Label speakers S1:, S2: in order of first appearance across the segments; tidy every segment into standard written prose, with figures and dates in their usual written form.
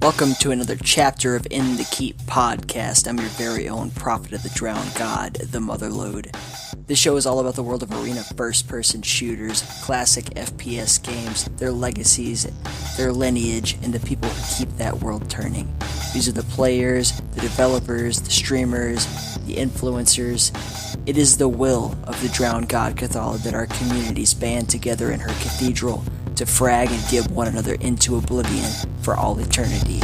S1: Welcome to another chapter of In the Keep podcast. I'm your very own prophet of the drowned god, the Motherlode. This show is all about the world of arena first-person shooters, classic FPS games, their legacies, their lineage, and the people who keep that world turning. These are the players, the developers, the streamers, the influencers. It is the will of the drowned god Cathal that our communities band together in her cathedral to frag and give one another into oblivion for all eternity.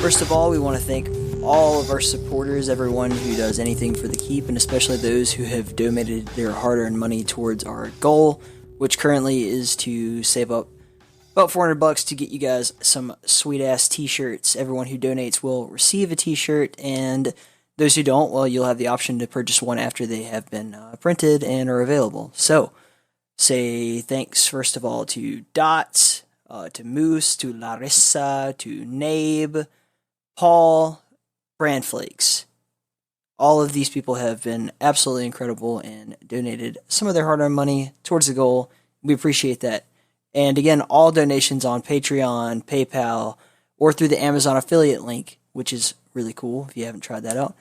S1: First of all, we want to thank all of our supporters, everyone who does anything for the keep, and especially those who have donated their hard-earned money towards our goal, which currently is to save up about $400 to get you guys some sweet-ass t-shirts. Everyone who donates will receive a t-shirt, and those who don't, well, you'll have the option to purchase one after they have been printed and are available. So, say thanks, first of all, to Dots, to Moose, to Larissa, to Nabe, Paul, Brandflakes. All of these people have been absolutely incredible and donated some of their hard-earned money towards the goal. We appreciate that. And again, all donations on Patreon, PayPal, or through the Amazon affiliate link, which is really cool if you haven't tried that out,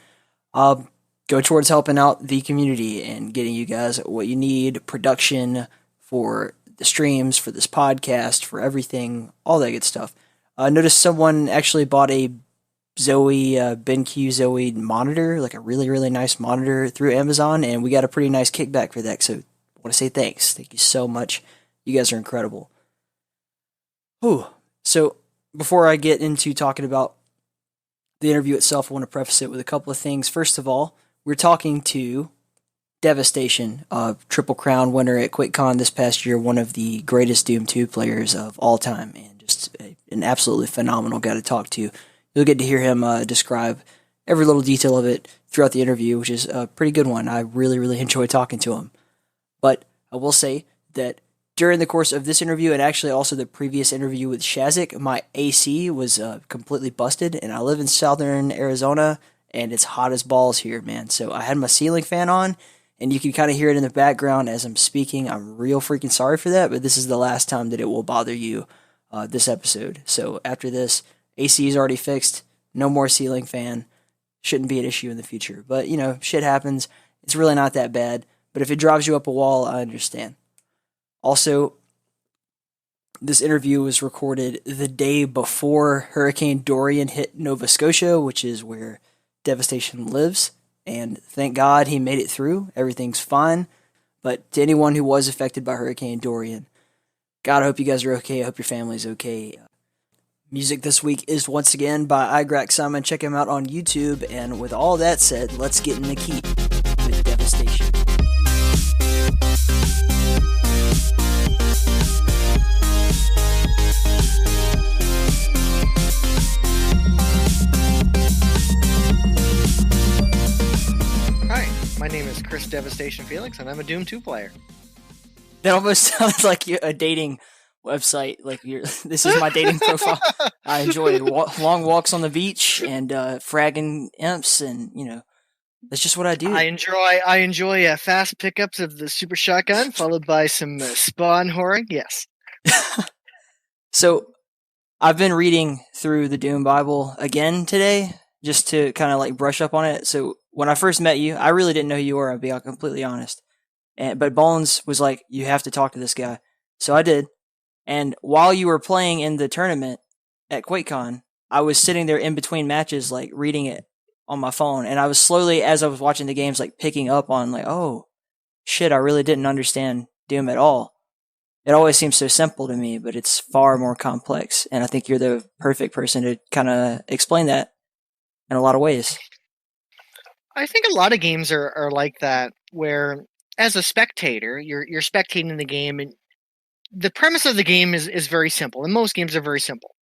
S1: go towards helping out the community and getting you guys what you need, production for the streams, for this podcast, for everything, all that good stuff. Noticed someone actually bought a BenQ Zoe monitor, like a really, really nice monitor through Amazon, and we got a pretty nice kickback for that, so I want to say thanks. Thank you so much. You guys are incredible. Whew. So, before I get into talking about the interview itself, I want to preface it with a couple of things. First of all, we're talking to Devastation, Triple Crown winner at Quakecon this past year, one of the greatest Doom 2 players of all time, and just an absolutely phenomenal guy to talk to. You'll get to hear him describe every little detail of it throughout the interview, which is a pretty good one. I really, really enjoy talking to him. But I will say that during the course of this interview, and actually also the previous interview with Shazik, my AC was completely busted, and I live in southern Arizona, and it's hot as balls here, man. So I had my ceiling fan on, and you can kind of hear it in the background as I'm speaking. I'm real freaking sorry for that, but this is the last time that it will bother you this episode. So after this, AC is already fixed, no more ceiling fan, shouldn't be an issue in the future. But, you know, shit happens. It's really not that bad, but if it drives you up a wall, I understand. Also, this interview was recorded the day before Hurricane Dorian hit Nova Scotia, which is where Devastation lives, and thank God he made it through. Everything's fine, but to anyone who was affected by Hurricane Dorian, God, I hope you guys are okay. I hope your family's okay. Music this week is once again by Igrax Simon. Check him out on YouTube, and with all that said, let's get in the keep with Devastation.
S2: My name is Chris Devastation Felix, and I'm a Doom 2 player.
S1: That almost sounds like a dating website. Like this is my dating profile. I enjoy long walks on the beach and fragging imps, and you know, that's just what I do.
S2: I enjoy fast pickups of the super shotgun, followed by some spawn whoring. Yes.
S1: So, I've been reading through the Doom Bible again today, just to kind of like brush up on it. So, when I first met you, I really didn't know who you were, I'll be completely honest. But Bones was like, you have to talk to this guy. So I did. And while you were playing in the tournament at Quakecon, I was sitting there in between matches, like reading it on my phone. And I was slowly, as I was watching the games, like picking up on like, oh, shit, I really didn't understand Doom at all. It always seems so simple to me, but it's far more complex. And I think you're the perfect person to kind of explain that in a lot of ways.
S2: I think a lot of games are like that, where as a spectator, you're spectating the game, and the premise of the game is very simple, and most games are very simple.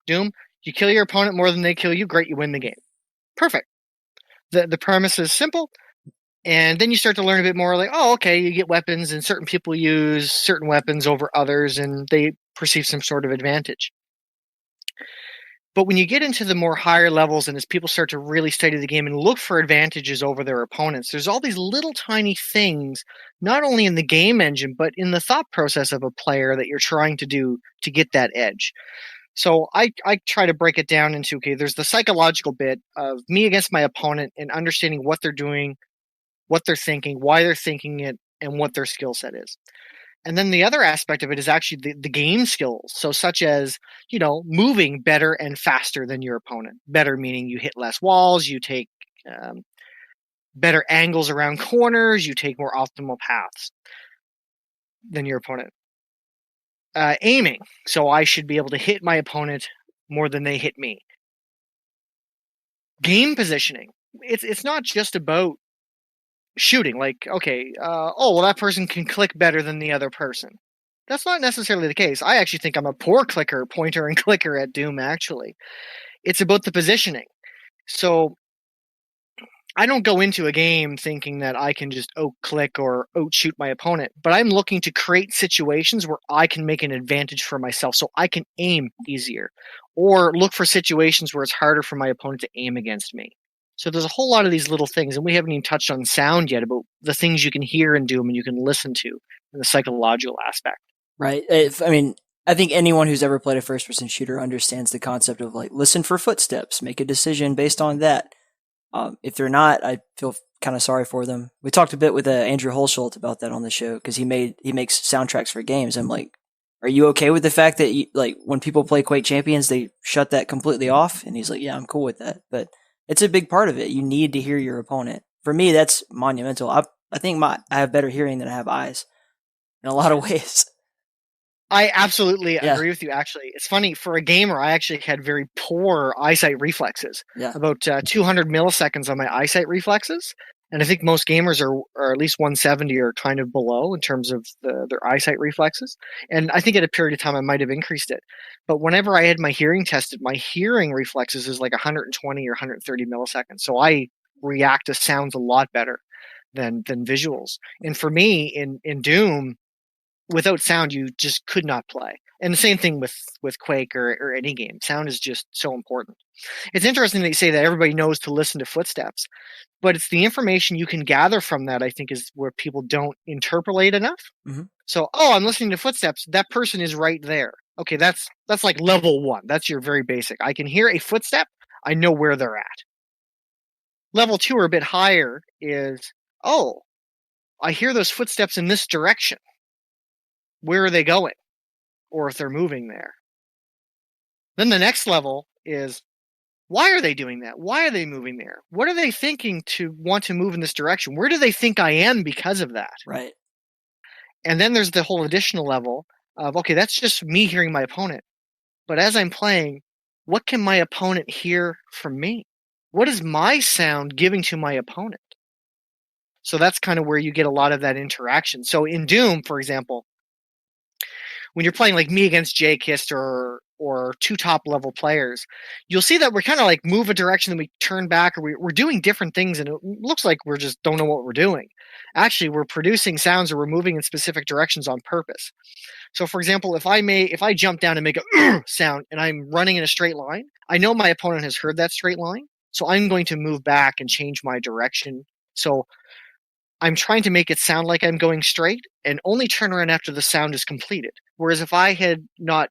S2: Doom, you kill your opponent more than they kill you, great, you win the game. Perfect. The premise is simple, and then you start to learn a bit more, like, oh, okay, you get weapons, and certain people use certain weapons over others, and they perceive some sort of advantage. But when you get into the more higher levels and as people start to really study the game and look for advantages over their opponents, there's all these little tiny things, not only in the game engine, but in the thought process of a player that you're trying to do to get that edge. So I try to break it down into, okay, there's the psychological bit of me against my opponent and understanding what they're doing, what they're thinking, why they're thinking it, and what their skill set is. And then the other aspect of it is actually the game skills. So such as, moving better and faster than your opponent. Better meaning you hit less walls, you take better angles around corners, you take more optimal paths than your opponent. Aiming. So I should be able to hit my opponent more than they hit me. Game positioning. It's not just about shooting. Like, okay, that person can click better than the other person. That's not necessarily the case. I actually think I'm a poor pointer and clicker at Doom, actually. It's about the positioning. So I don't go into a game thinking that I can just out-click or out-shoot my opponent, but I'm looking to create situations where I can make an advantage for myself so I can aim easier, or look for situations where it's harder for my opponent to aim against me. So there's a whole lot of these little things, and we haven't even touched on sound yet, about the things you can hear in Doom and you can listen to, and the psychological aspect.
S1: Right. I think anyone who's ever played a first-person shooter understands the concept of like listen for footsteps, make a decision based on that. If they're not, I feel kind of sorry for them. We talked a bit with Andrew Holschult about that on the show because he makes soundtracks for games. I'm like, are you okay with the fact that when people play Quake Champions, they shut that completely off? And he's like, yeah, I'm cool with that. But it's a big part of it. You need to hear your opponent. For me, that's monumental. I think I have better hearing than I have eyes in a lot of ways.
S2: I absolutely agree with you, actually. It's funny, for a gamer, I actually had very poor eyesight reflexes.
S1: Yeah.
S2: About 200 milliseconds on my eyesight reflexes. And I think most gamers are at least 170 or kind of below in terms of their eyesight reflexes. And I think at a period of time I might have increased it. But whenever I had my hearing tested, my hearing reflexes is like 120 or 130 milliseconds. So I react to sounds a lot better than visuals. And for me, in Doom, without sound, you just could not play. And the same thing with Quake or any game. Sound is just so important. It's interesting that you say that everybody knows to listen to footsteps, but it's the information you can gather from that, I think, is where people don't interpolate enough.
S1: Mm-hmm.
S2: So, I'm listening to footsteps. That person is right there. Okay, that's like level 1. That's your very basic. I can hear a footstep. I know where they're at. Level 2 or a bit higher is, I hear those footsteps in this direction. Where are they going? Or if they're moving there. Then the next level is, why are they doing that? Why are they moving there? What are they thinking to want to move in this direction? Where do they think I am because of that?
S1: Right.
S2: And then there's the whole additional level of, okay, that's just me hearing my opponent. But as I'm playing, what can my opponent hear from me? What is my sound giving to my opponent? So that's kind of where you get a lot of that interaction. So in Doom, for example, when you're playing like me against Jay Kist or two top level players, you'll see that we're kind of like move a direction, then we turn back, or we're doing different things, and it looks like we're just don't know what we're doing. Actually, we're producing sounds or we're moving in specific directions on purpose. So, for example, if I jump down and make a sound and I'm running in a straight line, I know my opponent has heard that straight line, so I'm going to move back and change my direction. So I'm trying to make it sound like I'm going straight and only turn around after the sound is completed. Whereas if I'm not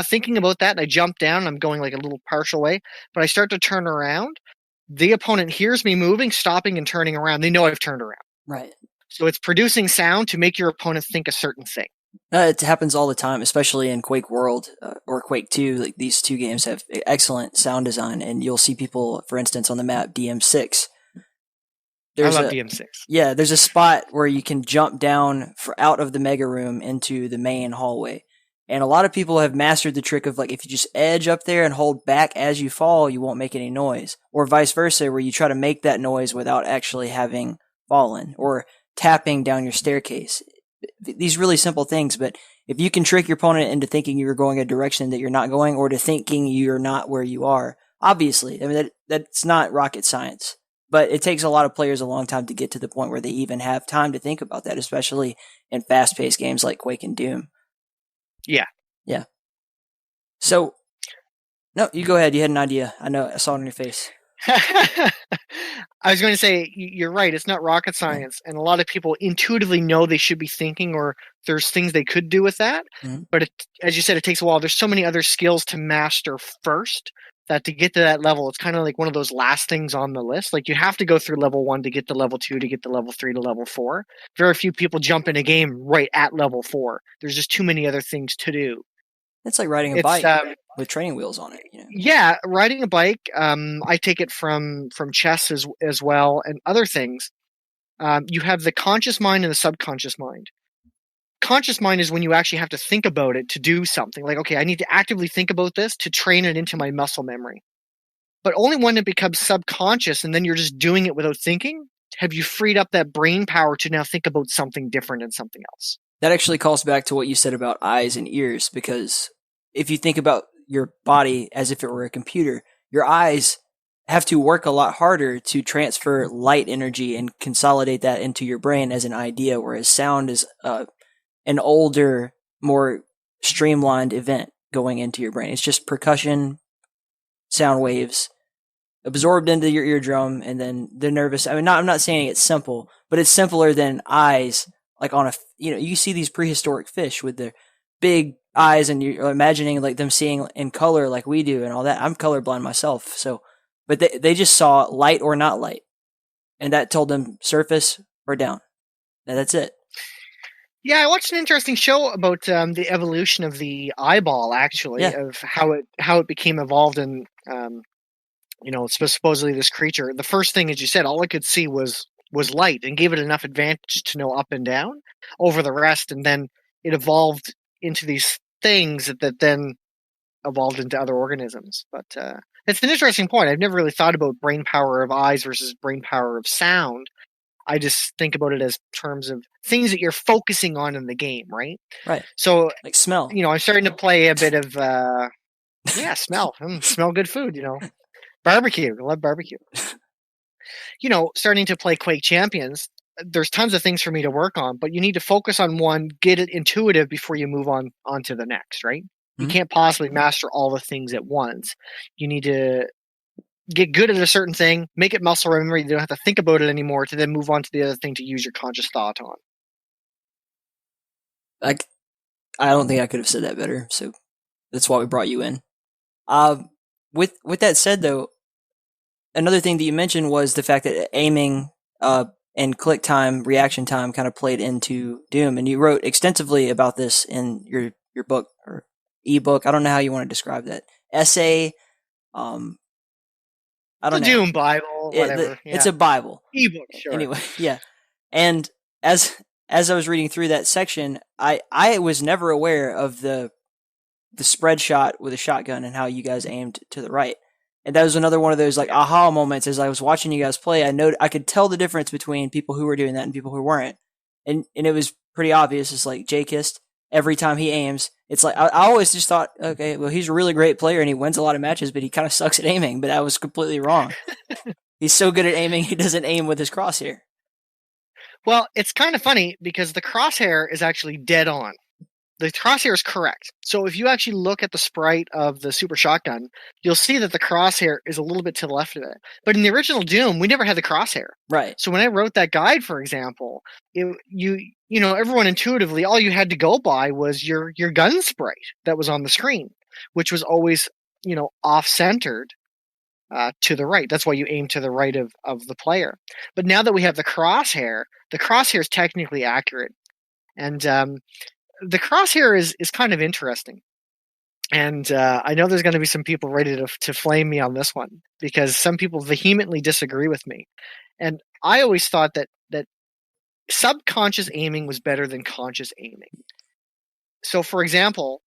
S2: thinking about that and I jump down, I'm going like a little partial way, but I start to turn around, the opponent hears me moving, stopping and turning around. They know I've turned around.
S1: Right.
S2: So it's producing sound to make your opponent think a certain thing.
S1: It happens all the time, especially in Quake World or Quake 2. Like these two games have excellent sound design, and you'll see people, for instance, on the map DM6.
S2: I love DM6.
S1: Yeah, there's a spot where you can jump down out of the mega room into the main hallway. And a lot of people have mastered the trick of like, if you just edge up there and hold back as you fall, you won't make any noise. Or vice versa, where you try to make that noise without actually having fallen, or tapping down your staircase. These really simple things, but if you can trick your opponent into thinking you're going a direction that you're not going, or to thinking you're not where you are, obviously, I mean, that's not rocket science. But it takes a lot of players a long time to get to the point where they even have time to think about that, especially in fast-paced games like Quake and Doom.
S2: Yeah.
S1: Yeah. So No, you go ahead. You had an idea. I know. I saw it on your face.
S2: I was going to say, you're right. It's not rocket science. And a lot of people intuitively know they should be thinking, or there's things they could do with that.
S1: Mm-hmm.
S2: But as you said, it takes a while. There's so many other skills to master first that to get to that level, it's kind of like one of those last things on the list. Like you have to go through level 1 to get to level 2, to get to level 3, to level 4. Very few people jump in a game right at level 4. There's just too many other things to do.
S1: It's like riding a
S2: It's
S1: bike with training wheels on it.
S2: yeah, riding a bike. I take it from chess as well and other things. You have the conscious mind and the subconscious mind. Conscious mind is when you actually have to think about it to do something. Like, okay, I need to actively think about this to train it into my muscle memory. But only when it becomes subconscious and then you're just doing it without thinking, have you freed up that brain power to now think about something different and something else.
S1: That actually calls back to what you said about eyes and ears, because if you think about your body as if it were a computer, your eyes have to work a lot harder to transfer light energy and consolidate that into your brain as an idea, whereas sound is an older, more streamlined event going into your brain. It's just percussion, sound waves absorbed into your eardrum, and then the nervous. I mean, I'm not saying it's simple, but it's simpler than eyes. Like on a, you see these prehistoric fish with their big eyes, and you're imagining like them seeing in color like we do and all that. I'm colorblind myself, so, but they just saw light or not light, and that told them surface or down. And that's it.
S2: Yeah, I watched an interesting show about the evolution of the eyeball, actually, of how it became evolved, and supposedly this creature. The first thing, as you said, all it could see was light, and gave it enough advantage to know up and down over the rest, and then it evolved into these things that then evolved into other organisms. But it's an interesting point. I've never really thought about brain power of eyes versus brain power of sound. I just think about it as terms of things that you're focusing on in the game, right?
S1: Right.
S2: So,
S1: like smell.
S2: I'm starting to play a bit of smell. Smell good food, Barbecue. I love barbecue. Starting to play Quake Champions, there's tons of things for me to work on, but you need to focus on one, get it intuitive before you move on to the next, right? You can't possibly master all the things at once. You need to get good at a certain thing, make it muscle memory. You don't have to think about it anymore to then move on to the other thing to use your conscious thought on.
S1: I don't think I could have said that better. So that's why we brought you in. With that said, though, another thing that you mentioned was the fact that aiming and click time, reaction time, kind of played into Doom, and you wrote extensively about this in your book or ebook. I don't know how you want to describe that essay. I don't know.
S2: Doom Bible, whatever.
S1: It's a Bible.
S2: Ebook, sure.
S1: Anyway, yeah. And as I was reading through that section, I was never aware of the spread shot with a shotgun and how you guys aimed to the right. And that was another one of those like aha moments. As I was watching you guys play, I could tell the difference between people who were doing that and people who weren't. And it was pretty obvious. It's like Jay Kist, every time he aims, it's like I always just thought, okay, well, he's a really great player and he wins a lot of matches, but he kind of sucks at aiming. But I was completely wrong. He's so good at aiming, he doesn't aim with his crosshair.
S2: Well, it's kind of funny because the crosshair is actually dead on. The crosshair is correct. So if you actually look at the sprite of the super shotgun, you'll see that the crosshair is a little bit to the left of it. But in the original Doom, we never had the crosshair.
S1: Right.
S2: So when I wrote that guide, for example, everyone intuitively, all you had to go by was your gun sprite that was on the screen, which was always, off-centered to the right. That's why you aim to the right of the player. But now that we have the crosshair is technically accurate. And the crosshair is kind of interesting. And I know there's going to be some people ready to flame me on this one because some people vehemently disagree with me. And I always thought that subconscious aiming was better than conscious aiming. So, for example,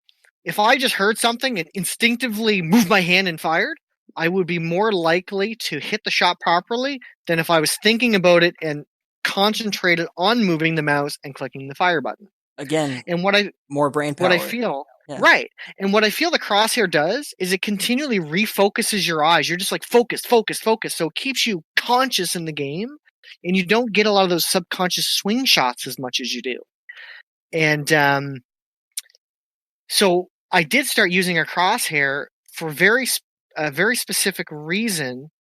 S2: if I just heard something and instinctively moved my hand and fired, I would be more likely to hit the shot properly than if I was thinking about it and concentrated on moving the mouse and clicking the fire button.
S1: Again,
S2: and
S1: more brain power.
S2: What I feel, right, and what I feel the crosshair does is it continually refocuses your eyes. You're just like focus. So it keeps you conscious in the game, and you don't get a lot of those subconscious swing shots as much as you do. And so I did start using a crosshair for a very specific reason,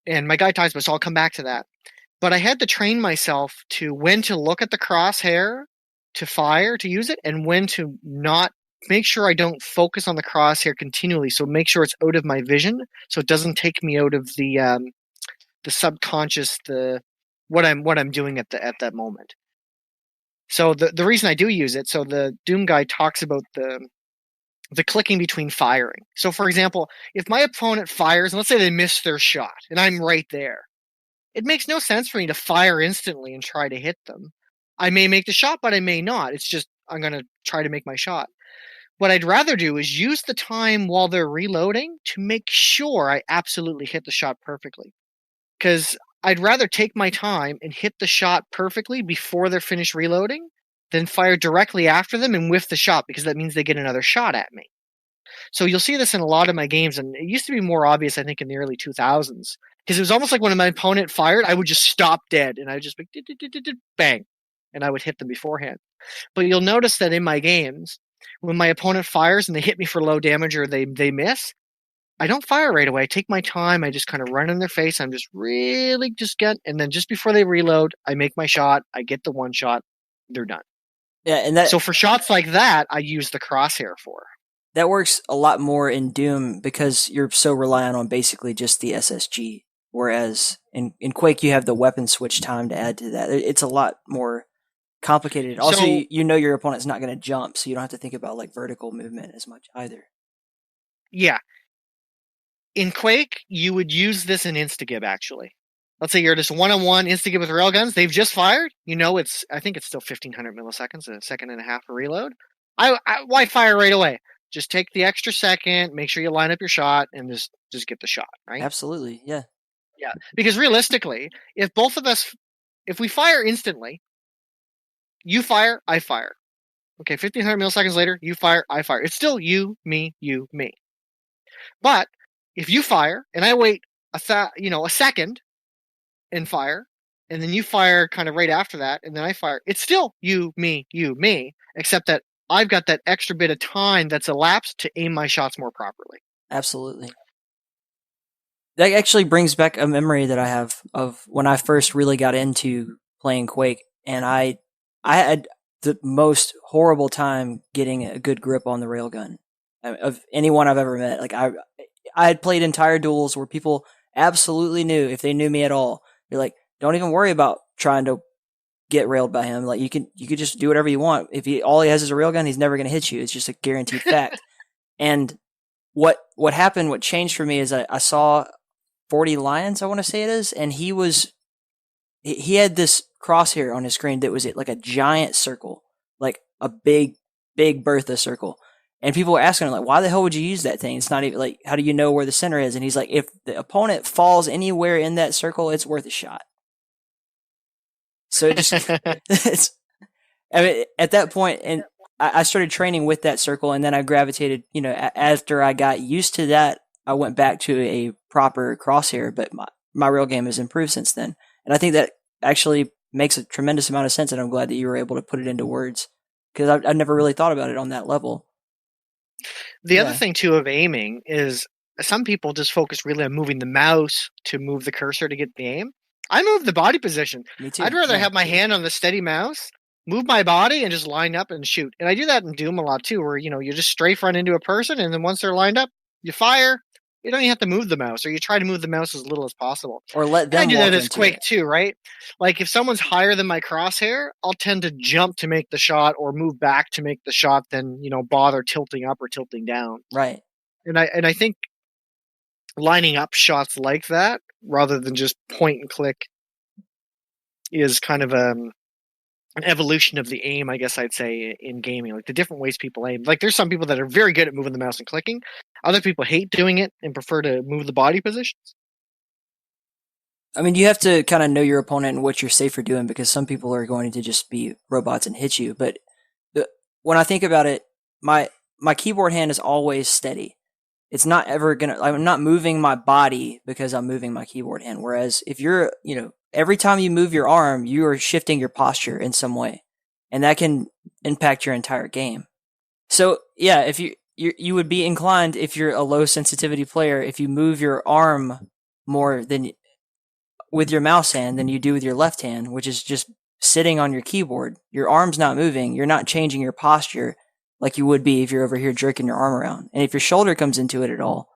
S2: and my guide talks about, so I'll come back to that. But I had to train myself to when to look at the crosshair to fire, to use it, and when to not. Make sure I don't focus on the crosshair continually. So make sure it's out of my vision, so it doesn't take me out of the subconscious, what I'm doing at that moment. So the reason I do use it, so the Doom guide talks about the clicking between firing. So for example, if my opponent fires, and let's say they miss their shot, and I'm right there, it makes no sense for me to fire instantly and try to hit them. I may make the shot, but I may not. It's just I'm going to try to make my shot. What I'd rather do is use the time while they're reloading to make sure I absolutely hit the shot perfectly. Because I'd rather take my time and hit the shot perfectly before they're finished reloading than fire directly after them and whiff the shot, because that means they get another shot at me. So you'll see this in a lot of my games, and it used to be more obvious, I think, in the early 2000s. Because it was almost like when my opponent fired, I would just stop dead, and I would just be bang, and I would hit them beforehand. But you'll notice that in my games, when my opponent fires and they hit me for low damage or they miss, I don't fire right away. I take my time. I just kind of run in their face. I'm just really and then just before they reload, I make my shot. I get the one shot. They're done.
S1: Yeah, and
S2: so for shots like that, I use the crosshair for.
S1: That works a lot more in Doom because you're so reliant on basically just the SSG. Whereas in Quake, you have the weapon switch time to add to that. It's a lot more complicated. Also, you know your opponent's not going to jump, so you don't have to think about like vertical movement as much either.
S2: Yeah. In Quake, you would use this in Instagib, actually. Let's say you're just one-on-one Instagib with railguns. They've just fired. You know, I think it's still 1,500 milliseconds, a second and a half for reload. Why fire right away? Just take the extra second, make sure you line up your shot, and just get the shot, right?
S1: Absolutely, yeah.
S2: Yeah, because realistically, if we fire instantly, you fire, I fire. Okay, 1,500 milliseconds later, you fire, I fire. It's still you, me. But if you fire and I wait a second and fire, and then you fire kind of right after that, and then I fire, it's still you, me, except that I've got that extra bit of time that's elapsed to aim my shots more properly.
S1: Absolutely. That actually brings back a memory that I have of when I first really got into playing Quake, and I had the most horrible time getting a good grip on the railgun of anyone I've ever met. Like I had played entire duels where people absolutely knew, if they knew me at all, they're like, don't even worry about trying to get railed by him. Like you could just do whatever you want. If all he has is a railgun, he's never going to hit you. It's just a guaranteed fact. And what happened, what changed for me is I saw 40 Lions, I want to say it is, and he had this crosshair on his screen that was like a giant circle, like a big Bertha circle. And people were asking him, like, why the hell would you use that thing? It's not even like, how do you know where the center is? And he's like, if the opponent falls anywhere in that circle, it's worth a shot. So it just, at that point, and I started training with that circle, and then I gravitated, after I got used to that, I went back to a proper crosshair, but my real game has improved since then. And I think that actually makes a tremendous amount of sense, and I'm glad that you were able to put it into words, because I've never really thought about it on that level.
S2: The other thing, too, of aiming is some people just focus really on moving the mouse to move the cursor to get the aim. I move the body position.
S1: Me too.
S2: I'd rather have my hand on the steady mouse, move my body, and just line up and shoot. And I do that in Doom a lot, too, where, you just strafe run into a person, and then once they're lined up, you fire. You don't even have to move the mouse, or you try to move the mouse as little as possible.
S1: Or let them.
S2: And I do that as Quake too, right? Like if someone's higher than my crosshair, I'll tend to jump to make the shot or move back to make the shot than bother tilting up or tilting down.
S1: Right.
S2: And I think lining up shots like that rather than just point and click is kind of an evolution of the aim, I guess I'd say, in gaming. Like the different ways people aim. Like there's some people that are very good at moving the mouse and clicking. Other people hate doing it and prefer to move the body positions.
S1: I mean, you have to kind of know your opponent and what you're safe for doing, because some people are going to just be robots and hit you. But when I think about it, my keyboard hand is always steady. It's not ever I'm not moving my body because I'm moving my keyboard hand. Whereas if you're, every time you move your arm, you are shifting your posture in some way, and that can impact your entire game. So yeah, if you would be inclined, if you're a low sensitivity player, if you move your arm more than with your mouse hand than you do with your left hand, which is just sitting on your keyboard. Your arm's not moving. You're not changing your posture like you would be if you're over here jerking your arm around. And if your shoulder comes into it at all,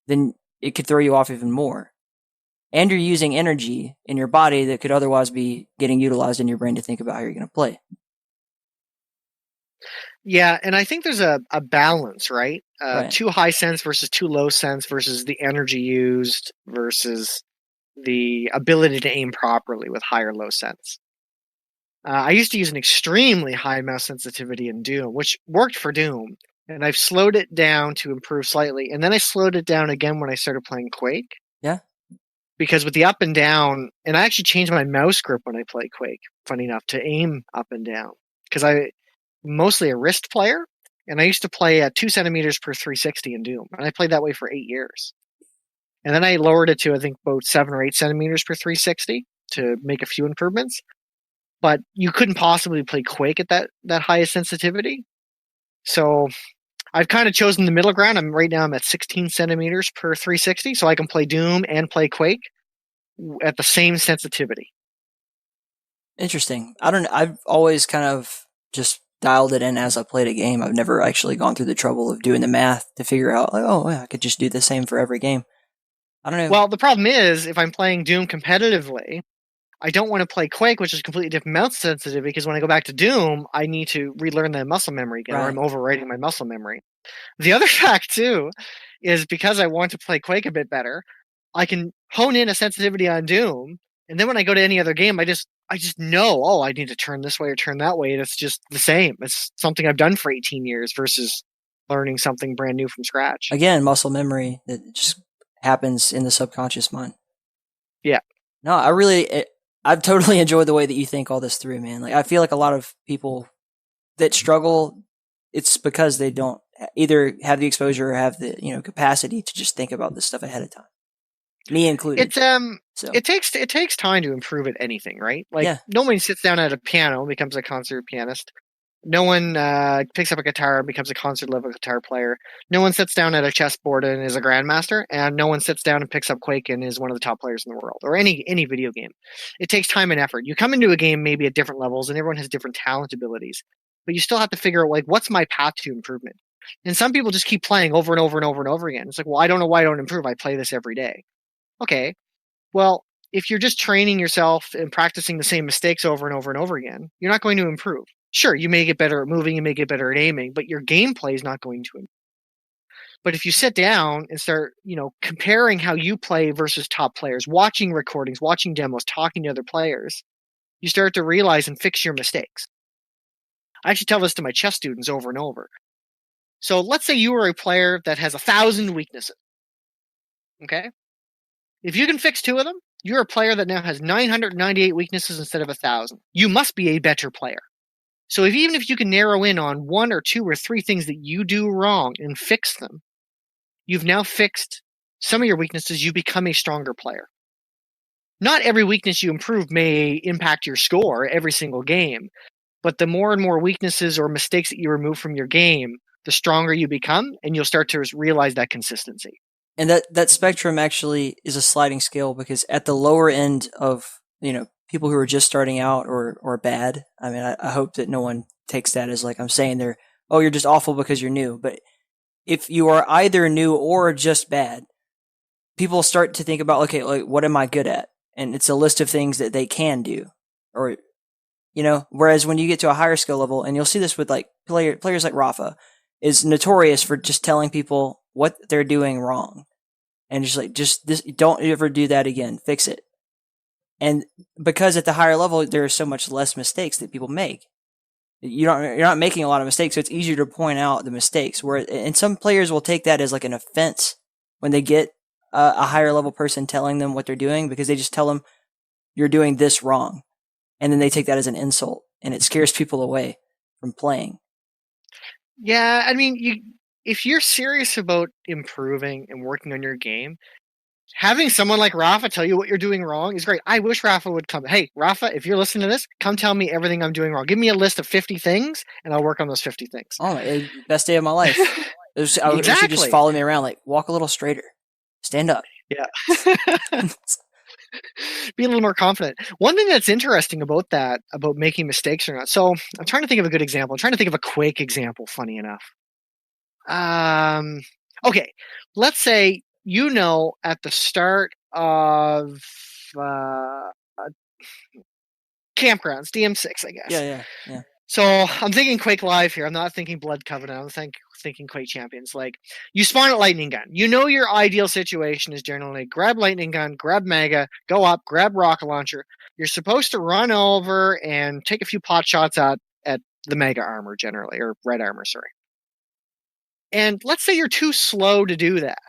S1: then it could throw you off even more. And you're using energy in your body that could otherwise be getting utilized in your brain to think about how you're going to play.
S2: Yeah, and I think there's a balance, right?
S1: Right.
S2: Too high sense versus too low sense versus the energy used versus the ability to aim properly with high or low sense. I used to use an extremely high mouse sensitivity in Doom, which worked for Doom, and I've slowed it down to improve slightly. And then I slowed it down again when I started playing Quake.
S1: Yeah.
S2: Because with the up and down, and I actually changed my mouse grip when I play Quake, funny enough, to aim up and down. Because I'm mostly a wrist player, and I used to play at 2 centimeters per 360 in Doom, and I played that way for 8 years. And then I lowered it to, I think, about 7 or 8 centimeters per 360 to make a few improvements. But you couldn't possibly play Quake at that highest sensitivity. So I've kind of chosen the middle ground. Right now I'm at 16 centimeters per 360, so I can play Doom and play Quake at the same sensitivity.
S1: Interesting. I've always kind of just dialed it in as I played a game. I've never actually gone through the trouble of doing the math to figure out, like, oh, yeah, I could just do the same for every game. I don't know.
S2: Well, the problem is, if I'm playing Doom competitively, I don't want to play Quake, which is completely different mouse sensitivity, because when I go back to Doom, I need to relearn the muscle memory again, or I'm overwriting my muscle memory. The other fact, too, is because I want to play Quake a bit better, I can hone in a sensitivity on Doom, and then when I go to any other game, I just know, oh, I need to turn this way or turn that way, and it's just the same. It's something I've done for 18 years versus learning something brand new from scratch.
S1: Again, muscle memory that just happens in the subconscious mind.
S2: Yeah.
S1: No, I've totally enjoyed the way that you think all this through, man. Like, I feel like a lot of people that struggle, it's because they don't either have the exposure or have the capacity to just think about this stuff ahead of time. Me included.
S2: It takes time to improve at anything, right? Like nobody sits down at a piano and becomes a concert pianist. No one picks up a guitar and becomes a concert level guitar player. No one sits down at a chessboard and is a grandmaster, and no one sits down and picks up Quake and is one of the top players in the world, or any video game. It takes time and effort. You come into a game maybe at different levels, and everyone has different talent abilities, but you still have to figure out, like, what's my path to improvement? And some people just keep playing over and over and over and over again. It's like, well, I don't know why I don't improve. I play this every day. Okay, well, if you're just training yourself and practicing the same mistakes over and over and over again, you're not going to improve. Sure, you may get better at moving, you may get better at aiming, but your gameplay is not going to improve. But if you sit down and start, comparing how you play versus top players, watching recordings, watching demos, talking to other players, you start to realize and fix your mistakes. I actually tell this to my chess students over and over. So let's say you are a player that has 1,000 weaknesses. Okay? If you can fix 2 of them, you're a player that now has 998 weaknesses instead of 1,000. You must be a better player. So even if you can narrow in on 1 or 2 or 3 things that you do wrong and fix them, you've now fixed some of your weaknesses. You become a stronger player. Not every weakness you improve may impact your score every single game, but the more and more weaknesses or mistakes that you remove from your game, the stronger you become, and you'll start to realize that consistency.
S1: And that spectrum actually is a sliding scale, because at the lower end of, people who are just starting out or bad, I mean, I hope that no one takes that as like I'm saying you're just awful because you're new. But if you are either new or just bad, people start to think about, okay, like, what am I good at? And it's a list of things that they can do. Or, whereas when you get to a higher skill level, and you'll see this with like players like Rafa, is notorious for just telling people what they're doing wrong. And just this, don't ever do that again. Fix it. And because at the higher level, there are so much less mistakes that people make. You're not making a lot of mistakes, so it's easier to point out the mistakes. And some players will take that as like an offense when they get a higher level person telling them what they're doing, because they just tell them, you're doing this wrong. And then they take that as an insult, and it scares people away from playing.
S2: Yeah, I mean, if you're serious about improving and working on your game, having someone like Rafa tell you what you're doing wrong is great. I wish Rafa would come. Hey, Rafa, if you're listening to this, come tell me everything I'm doing wrong. Give me a list of 50 things, and I'll work on those 50 things.
S1: Oh, best day of my life. You should just
S2: Exactly.
S1: follow me around, like walk a little straighter, stand up.
S2: Yeah. Be a little more confident. One thing that's interesting about that, about making mistakes or not. So I'm trying to think of a good example. I'm trying to think of a Quake example, funny enough. Okay. Let's say, at the start of campgrounds, DM6, I guess.
S1: Yeah.
S2: So I'm thinking Quake Live here. I'm not thinking Blood Covenant. I'm thinking Quake Champions. Like, you spawn at Lightning Gun. Your ideal situation is generally grab Lightning Gun, grab Mega, go up, grab Rocket Launcher. You're supposed to run over and take a few pot shots at the Mega Armor generally, or Red Armor, sorry. And let's say you're too slow to do that,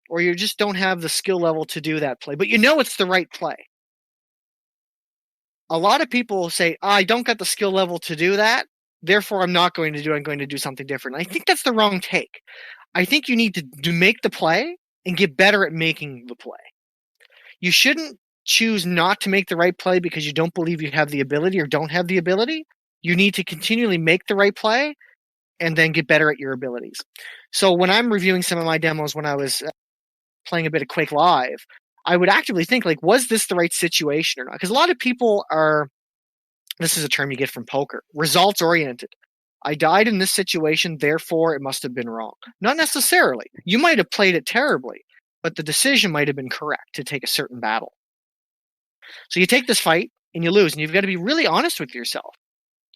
S2: or you just don't have the skill level to do that play, but it's the right play. A lot of people say, I don't got the skill level to do that, therefore I'm not going to do it, I'm going to do something different. I think that's the wrong take. I think you need to make the play and get better at making the play. You shouldn't choose not to make the right play because you don't believe you have the ability or don't have the ability. You need to continually make the right play and then get better at your abilities. So when I'm reviewing some of my demos when I was playing a bit of Quake Live, I would actively think, like, was this the right situation or not? Because a lot of people are, this is a term you get from poker, results oriented. I died in this situation, therefore it must have been wrong. Not necessarily. You might have played it terribly, but the decision might have been correct to take a certain battle. So you take this fight and you lose, and you've got to be really honest with yourself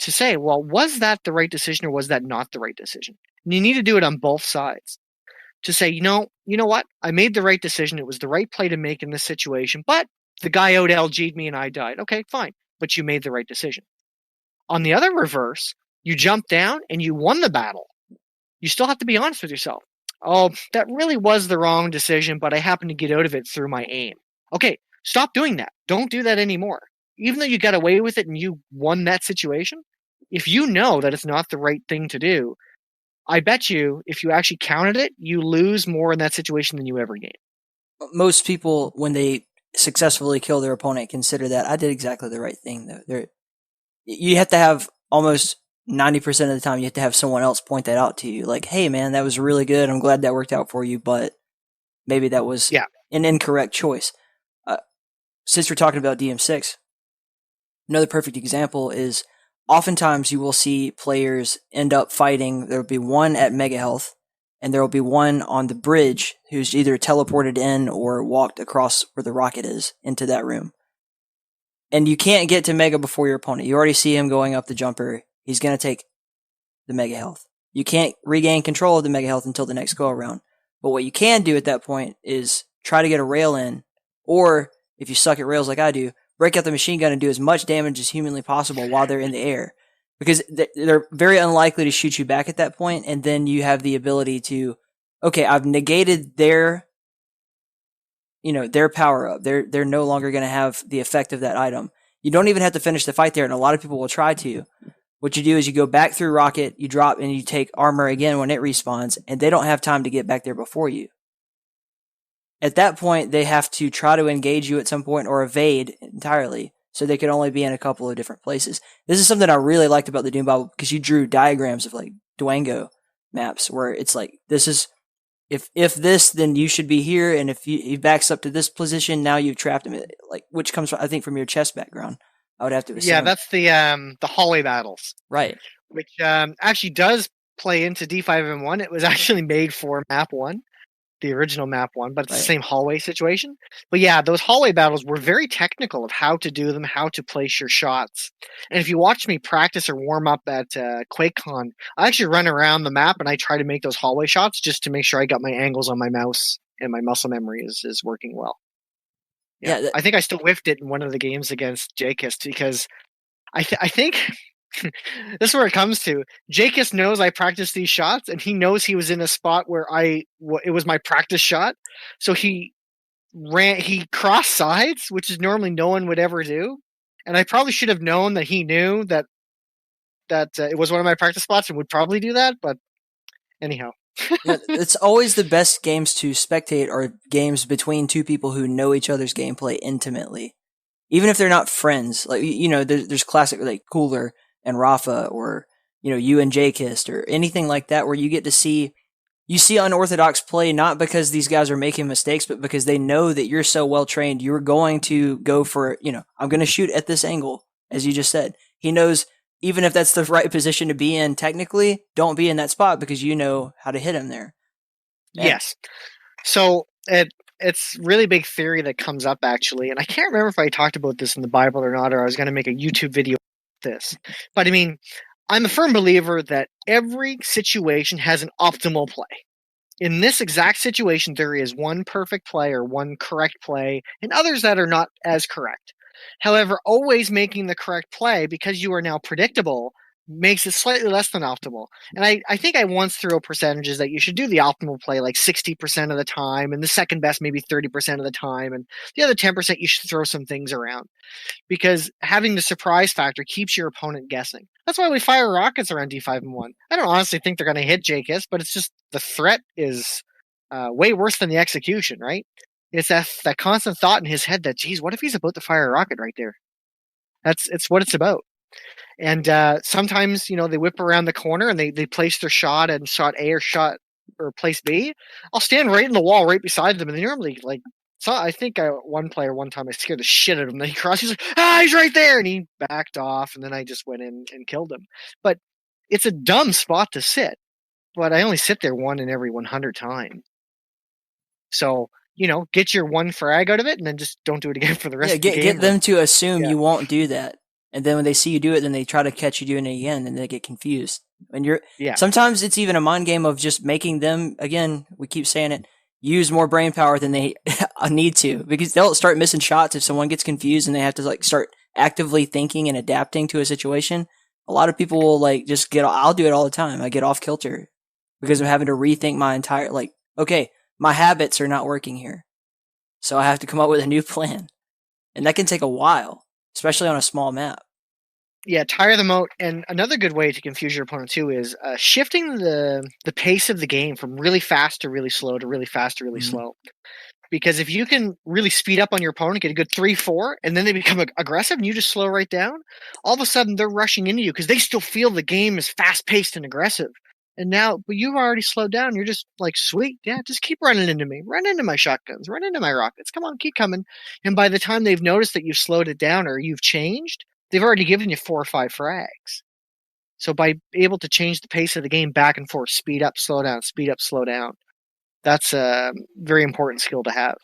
S2: to say, well, was that the right decision or was that not the right decision? And you need to do it on both sides. To say, you know what? I made the right decision. It was the right play to make in this situation, but the guy out LG'd me and I died. Okay, fine. But you made the right decision. On the other reverse, you jumped down and you won the battle. You still have to be honest with yourself. Oh, that really was the wrong decision, but I happened to get out of it through my aim. Okay, stop doing that. Don't do that anymore. Even though you got away with it and you won that situation, if you know that it's not the right thing to do, I bet you, if you actually counted it, you lose more in that situation than you ever gain.
S1: Most people, when they successfully kill their opponent, consider that I did exactly the right thing. Though you have to have almost 90% of the time, you have to have someone else point that out to you. Like, hey, man, that was really good. I'm glad that worked out for you, but maybe that was an incorrect choice. Since we're talking about DM6, another perfect example is oftentimes you will see players end up fighting. There will be one at Mega Health, and there will be one on the bridge who's either teleported in or walked across where the rocket is into that room. And you can't get to Mega before your opponent. You already see him going up the jumper. He's going to take the Mega Health. You can't regain control of the Mega Health until the next go around. But what you can do at that point is try to get a rail in, or if you suck at rails like I do, break out the machine gun and do as much damage as humanly possible while they're in the air. Because they're very unlikely to shoot you back at that point, and then you have the ability to, okay, I've negated their power up. They're no longer going to have the effect of that item. You don't even have to finish the fight there, and a lot of people will try to. What you do is you go back through rocket, you drop, and you take armor again when it respawns, and they don't have time to get back there before you. At that point, they have to try to engage you at some point or evade entirely, so they could only be in a couple of different places. This is something I really liked about the Doom Bible, because you drew diagrams of like Dwango maps where it's like, this is, if this, then you should be here, and if he backs up to this position, now you've trapped him. Like, which comes, I think, from your chess background. I would have to assume.
S2: Yeah, that's the hallway battles,
S1: right?
S2: Which actually does play into D5M1. It was actually made for Map 1. The original Map 1, but it's the same hallway situation. But yeah, those hallway battles were very technical of how to do them, how to place your shots. And if you watch me practice or warm up at Quakecon, I actually run around the map and I try to make those hallway shots just to make sure I got my angles on my mouse and my muscle memory is working well. Yeah, I think I still whiffed it in one of the games against Jakist because I think this is where it comes to. Jakis knows I practiced these shots, and he knows he was in a spot where it was my practice shot. So he crossed sides, which is normally no one would ever do. And I probably should have known that he knew that it was one of my practice spots and would probably do that. But anyhow.
S1: It's always the best games to spectate are games between two people who know each other's gameplay intimately. Even if they're not friends. Like, there's classic, like, Cooler and Rafa, or, you and Jakist, or anything like that, where you get to see you see unorthodox play not because these guys are making mistakes, but because they know that you're so well trained. You're going to go for, I'm going to shoot at this angle, as you just said. He knows even if that's the right position to be in technically, don't be in that spot because you know how to hit him there. And
S2: Yes. So it's really big theory that comes up actually, and I can't remember if I talked about this in the Bible or not, or I was going to make a YouTube video about this. But I mean, I'm a firm believer that every situation has an optimal play. In this exact situation, there is one perfect play or one correct play, and others that are not as correct. However, always making the correct play, because you are now predictable, makes it slightly less than optimal. And I think I once threw out percentages that you should do the optimal play like 60% of the time, and the second best maybe 30% of the time, and the other 10% you should throw some things around. Because having the surprise factor keeps your opponent guessing. That's why we fire rockets around D5 and 1. I don't honestly think they're going to hit Jacobs, but it's just the threat is way worse than the execution, right? It's that constant thought in his head that, geez, what if he's about to fire a rocket right there? It's what it's about. And sometimes, they whip around the corner and they place their shot and shot A or place B. I'll stand right in the wall right beside them, and they normally So I think one player one time I scared the shit out of him. Then he crossed. He's like, he's right there, and he backed off, and then I just went in and killed him. But it's a dumb spot to sit. But I only sit there 1 in every 100 times. So get your one frag out of it, and then just don't do it again for the rest of the game.
S1: Get them to assume you won't do that, and then when they see you do it, then they try to catch you doing it again, and they get confused. And sometimes it's even a mind game of just making them, again, we keep saying it, use more brain power than they need to, because they'll start missing shots if someone gets confused and they have to start actively thinking and adapting to a situation. A lot of people will just I'll do it all the time. I get off kilter because I'm having to rethink my entire, okay, my habits are not working here. So I have to come up with a new plan. And that can take a while, especially on a small map.
S2: Yeah, tire them out. And another good way to confuse your opponent too is shifting the pace of the game from really fast to really slow to really fast to really slow. Because if you can really speed up on your opponent, get a good 3-4, and then they become aggressive and you just slow right down, all of a sudden they're rushing into you because they still feel the game is fast-paced and aggressive. And now, but you've already slowed down. You're just like, sweet, yeah, just keep running into me. Run into my shotguns. Run into my rockets. Come on, keep coming. And by the time they've noticed that you've slowed it down or you've changed, they've already given you 4 or 5 frags. So by able to change the pace of the game back and forth, speed up, slow down, speed up, slow down, that's a very important skill to have.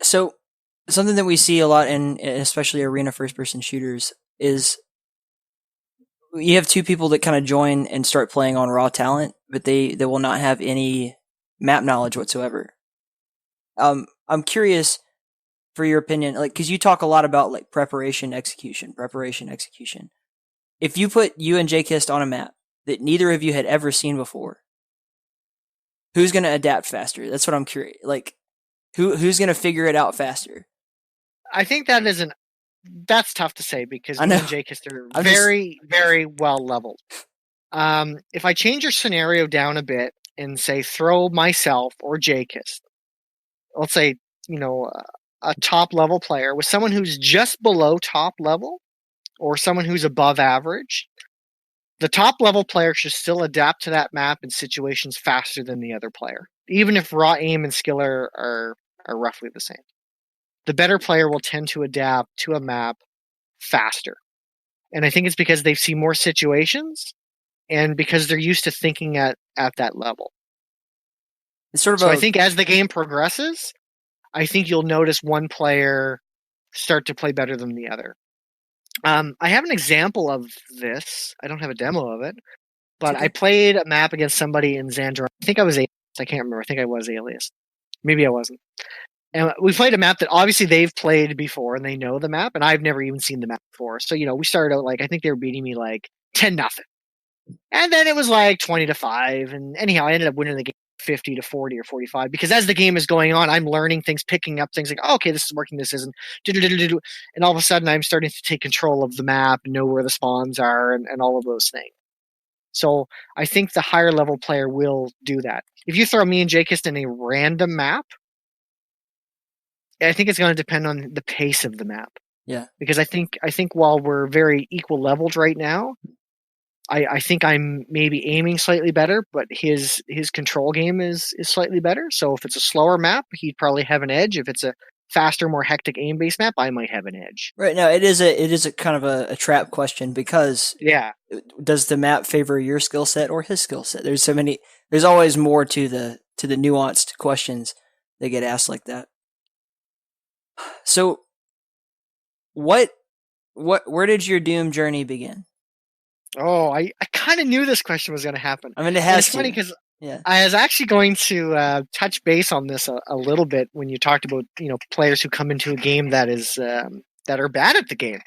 S1: So something that we see a lot in especially arena first-person shooters is you have two people that kind of join and start playing on raw talent, but they will not have any map knowledge whatsoever. I'm curious for your opinion, because you talk a lot about preparation, execution. If you put you and J-Kist on a map that neither of you had ever seen before, who's going to adapt faster? That's what I'm curious. Who's going to figure it out faster?
S2: I think that's tough to say because me and J-Kist are very, very well leveled. If I change your scenario down a bit and say throw myself or J-Kist, let's say, a top level player with someone who's just below top level or someone who's above average, the top level player should still adapt to that map in situations faster than the other player, even if raw aim and skill are roughly the same. The better player will tend to adapt to a map faster. And I think it's because they see more situations and because they're used to thinking at that level.
S1: It's sort of
S2: I think as the game progresses, I think you'll notice one player start to play better than the other. I have an example of this. I don't have a demo of it, but I played a map against somebody in Xandar. I think I was Alias. I can't remember. I think I was Alias. Maybe I wasn't. And we played a map that obviously they've played before and they know the map, and I've never even seen the map before. So, we started out I think they were beating me 10-0. And then it was 20-5. And anyhow, I ended up winning the game 50-40 or 45 because as the game is going on, I'm learning things, picking up things okay, this is working, this isn't. And all of a sudden, I'm starting to take control of the map and know where the spawns are and all of those things. So I think the higher level player will do that. If you throw me and J-Kist in a random map, I think it's going to depend on the pace of the map.
S1: Yeah.
S2: Because I think while we're very equal leveled right now, I think I'm maybe aiming slightly better, but his control game is slightly better. So if it's a slower map, he'd probably have an edge. If it's a faster, more hectic aim-based map, I might have an edge.
S1: Right now, it is a kind of a trap question because
S2: Yeah.
S1: does the map favor your skill set or his skill set? There's so many. There's always more to the nuanced questions that get asked like that. So, where did your Doom journey begin?
S2: Oh, I kind of knew this question was going to happen.
S1: I mean, it has
S2: it's funny
S1: to.
S2: because
S1: Yeah.
S2: I was actually going to touch base on this a little bit when you talked about players who come into a game that is that are bad at the game,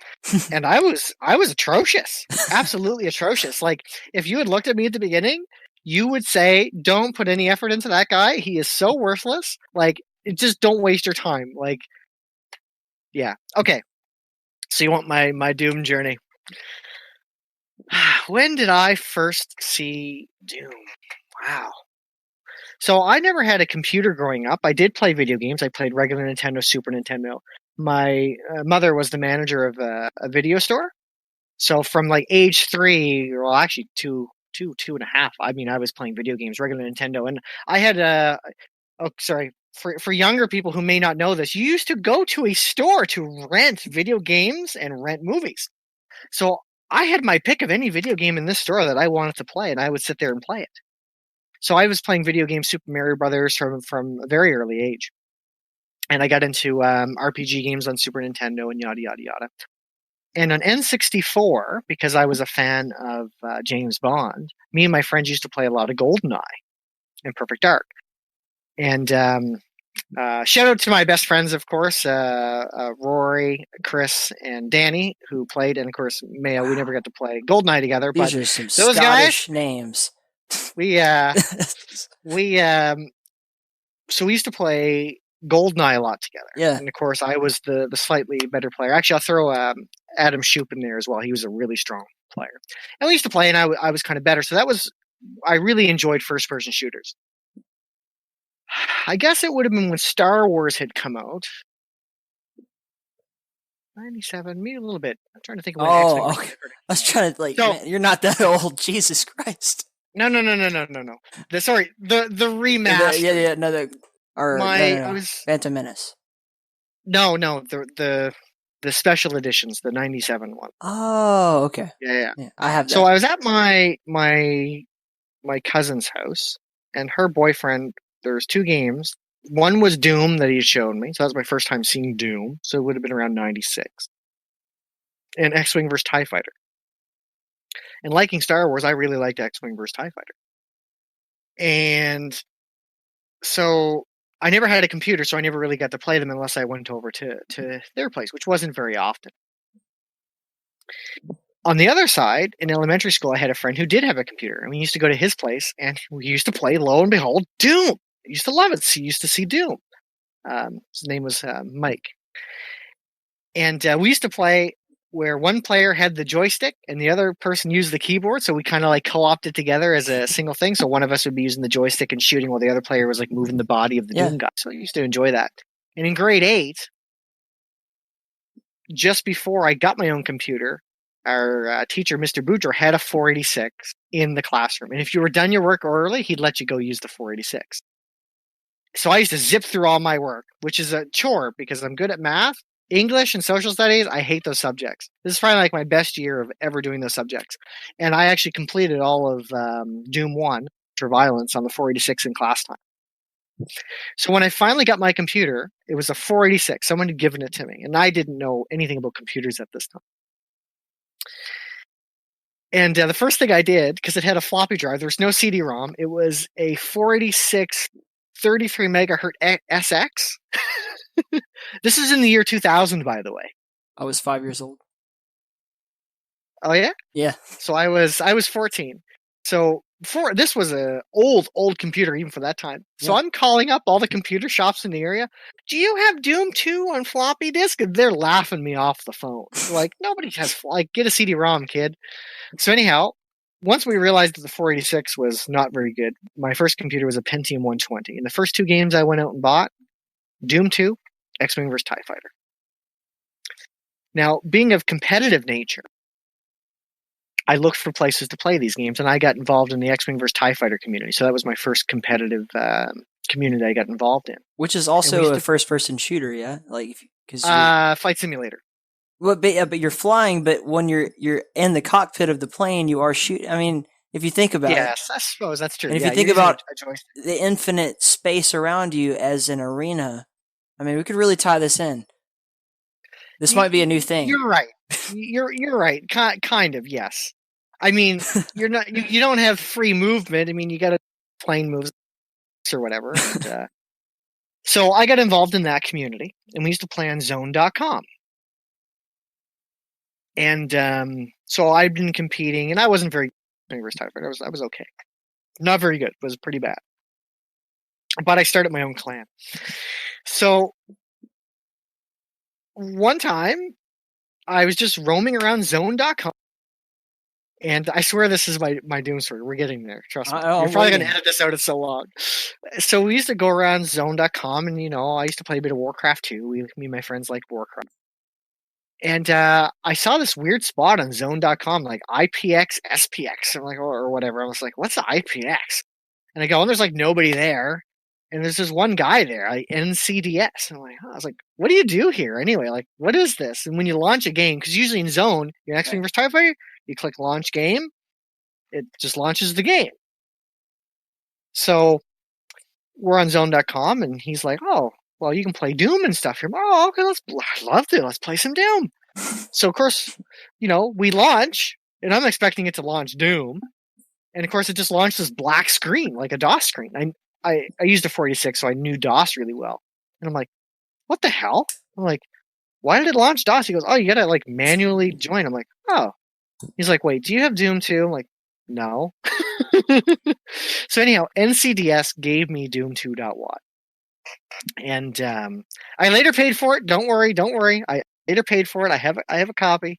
S2: and I was atrocious, absolutely atrocious. Like if you had looked at me at the beginning, you would say, "Don't put any effort into that guy. He is so worthless. Like just don't waste your time." Like, yeah, okay. So you want my Doom journey? When did I first see Doom? Wow. So I never had a computer growing up. I did play video games. I played regular Nintendo, Super Nintendo. My mother was the manager of a video store. So from like age 3, well, actually two and a half. I mean, I was playing video games, regular Nintendo, and I had oh, sorry. For younger people who may not know this, you used to go to a store to rent video games and rent movies. So I had my pick of any video game in this store that I wanted to play, and I would sit there and play it. So I was playing video games, Super Mario Brothers, from a very early age, and I got into RPG games on Super Nintendo and yada yada yada. And on N64, because I was a fan of James Bond, me and my friends used to play a lot of GoldenEye and Perfect Dark. And shout out to my best friends, of course, Rory, Chris, and Danny, who played, and of course Mayo. We never got to play GoldenEye together,
S1: These
S2: but
S1: are some
S2: those
S1: Scottish
S2: guys,
S1: names.
S2: we so we used to play GoldenEye a lot together.
S1: Yeah.
S2: And of course, I was the slightly better player. Actually, I'll throw Adam Shoup in there as well. He was a really strong player. And we used to play, and I was kind of better. So I really enjoyed first-person shooters. I guess it would have been when Star Wars had come out. 97, maybe a little bit. I'm trying to think of when X-Men was
S1: Okay.
S2: started.
S1: I was trying to man, you're not that old. Jesus Christ.
S2: No. The remaster.
S1: Yeah. No,
S2: I was
S1: Phantom Menace.
S2: No, the special editions, the 97 one.
S1: Oh, okay.
S2: Yeah.
S1: I have that.
S2: So I was at my cousin's house, and her boyfriend. There's 2 games. One was Doom that he had shown me, so that was my first time seeing Doom. So it would have been around 96. And X-Wing vs. TIE Fighter. And liking Star Wars, I really liked X-Wing vs. TIE Fighter. And so I never had a computer, so I never really got to play them unless I went over to their place, which wasn't very often. On the other side, in elementary school, I had a friend who did have a computer, and we used to go to his place, and we used to play, lo and behold, Doom. I used to love it. So used to see Doom. His name was Mike. And we used to play where one player had the joystick and the other person used the keyboard. So we kind of like co-opted together as a single thing. So one of us would be using the joystick and shooting while the other player was like moving the body of the Doom guy. So I used to enjoy that. And in grade 8, just before I got my own computer, our teacher, Mr. Boudreaux, had a 486 in the classroom. And if you were done your work early, he'd let you go use the 486. So I used to zip through all my work, which is a chore because I'm good at math, English, and social studies. I hate those subjects. This is probably like my best year of ever doing those subjects. And I actually completed all of Doom 1 for violence on the 486 in class time. So when I finally got my computer, it was a 486. Someone had given it to me, and I didn't know anything about computers at this time. And the first thing I did, because it had a floppy drive, there was no CD-ROM. It was a 486 33 megahertz SX. This is in the year 2000, by the way.
S1: I was 5 years old.
S2: Oh yeah?
S1: Yeah.
S2: So I was 14. So this was a old computer even for that time. So I'm calling up all the computer shops in the area. Do you have Doom 2 on floppy disk? And they're laughing me off the phone. Like, nobody has get a CD-ROM, kid. So anyhow, once we realized that the 486 was not very good, my first computer was a Pentium 120. And the first 2 games I went out and bought, Doom 2, X-Wing vs. TIE Fighter. Now, being of competitive nature, I looked for places to play these games, and I got involved in the X-Wing vs. TIE Fighter community. So that was my first competitive community I got involved in.
S1: Which is also a first-person shooter, yeah? Like, because
S2: Flight simulator.
S1: Well, but you're flying, but when you're in the cockpit of the plane, you are shooting. I mean, if you think about it.
S2: Yes, I suppose that's true.
S1: And if you think about the infinite space around you as an arena, I mean, we could really tie this in. This might be a new thing.
S2: You're right. You're right. Kind of, yes. I mean, you're not. You don't have free movement. I mean, you got to plane moves or whatever. And, so I got involved in that community, and we used to play on Zone.com. And so I've been competing, and I wasn't very good. I was okay. Not very good. It was pretty bad. But I started my own clan. So one time, I was just roaming around Zone.com. And I swear this is my Doom story. We're getting there. Trust me. You're probably going to edit this out. It's so long. So we used to go around Zone.com, and, I used to play a bit of Warcraft too. Me and my friends liked Warcraft. And I saw this weird spot on Zone.com, like IPX, SPX, or whatever. I was like, what's the IPX? And I go, and there's like nobody there. And there's this one guy there, like NCDS. And I was like, what do you do here anyway? Like, what is this? And when you launch a game, because usually in Zone, your X-Wing vs. TIE Fighter, you click launch game, it just launches the game. So we're on Zone.com, and he's like, oh, well, you can play Doom and stuff here. Oh, okay, I'd love to. Let's play some Doom. So, of course, we launch, and I'm expecting it to launch Doom. And, of course, it just launched this black screen, like a DOS screen. I used a 46, so I knew DOS really well. And I'm like, what the hell? I'm like, why did it launch DOS? He goes, oh, you got to, like, manually join. I'm like, oh. He's like, wait, do you have Doom 2? I'm like, no. So, anyhow, NCDS gave me Doom 2.wat. And I later paid for it. Don't worry. I later paid for it. I have a copy.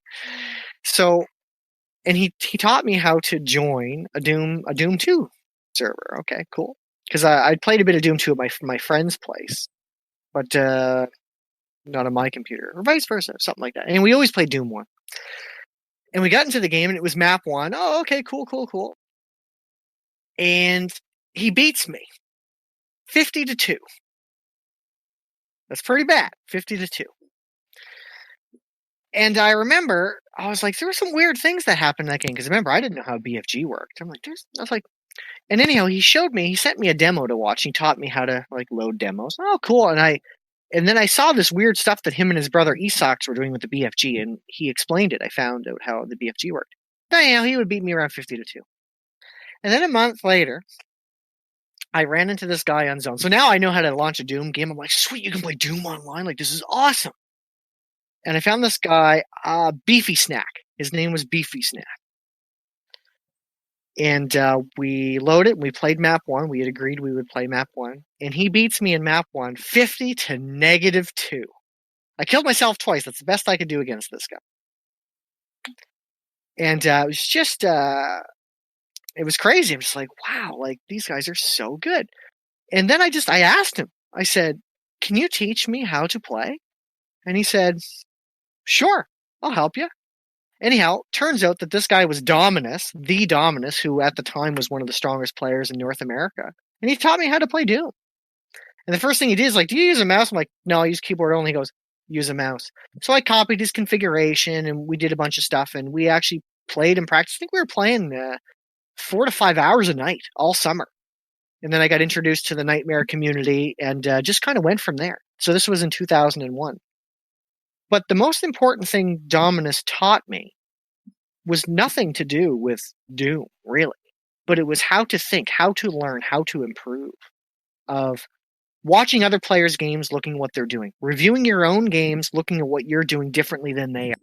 S2: So, and he taught me how to join a Doom 2 server. Okay, cool. Because I played a bit of Doom 2 at my friend's place, but not on my computer, or vice versa, something like that. And we always played Doom 1. And we got into the game, and it was map 1. Oh, okay, cool. And he beats me 50-2. That's pretty bad, 50-2. And I remember, I was like, there were some weird things that happened in that game. Because remember, I didn't know how BFG worked. I was like, and anyhow, he sent me a demo to watch. He taught me how to like load demos. Oh, cool. And then I saw this weird stuff that him and his brother Esox were doing with the BFG, and he explained it. I found out how the BFG worked. But anyhow, he would beat me around 50-2. And then a month later, I ran into this guy on Zone. So now I know how to launch a Doom game. I'm like, sweet, you can play Doom online. Like, this is awesome. And I found this guy, Beefy Snack. His name was Beefy Snack. And we loaded, and we played map 1. We had agreed we would play map 1. And he beats me in map 1, 50-2. I killed myself twice. That's the best I could do against this guy. And it was just, it was crazy. I'm just like, wow, like these guys are so good. And then I asked him, I said, can you teach me how to play? And he said, sure, I'll help you. Anyhow, turns out that this guy was Dominus, the Dominus, who at the time was one of the strongest players in North America. And he taught me how to play Doom. And the first thing he did is like, do you use a mouse? I'm like, no, I use keyboard only. He goes, use a mouse. So I copied his configuration, and we did a bunch of stuff, and we actually played and practiced. I think we were playing 4 to 5 hours a night all summer. And then I got introduced to the Nightmare community and just kind of went from there. So this was in 2001. But the most important thing Dominus taught me was nothing to do with Doom, really. But it was how to think, how to learn, how to improve. Of watching other players' games, looking at what they're doing. Reviewing your own games, looking at what you're doing differently than they are.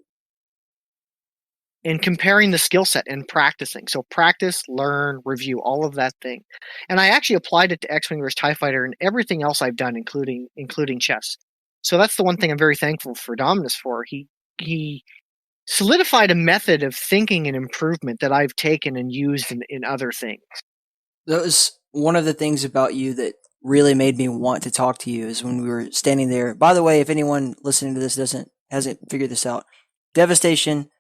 S2: And comparing the skill set and practicing. So practice, learn, review, all of that thing. And I actually applied it to X-Wing vs. TIE Fighter and everything else I've done, including chess. So that's the one thing I'm very thankful for Dominus for. He solidified a method of thinking and improvement that I've taken and used in other things.
S1: That was one of the things about you that really made me want to talk to you, is when we were standing there. By the way, if anyone listening to this hasn't figured this out, Devastation,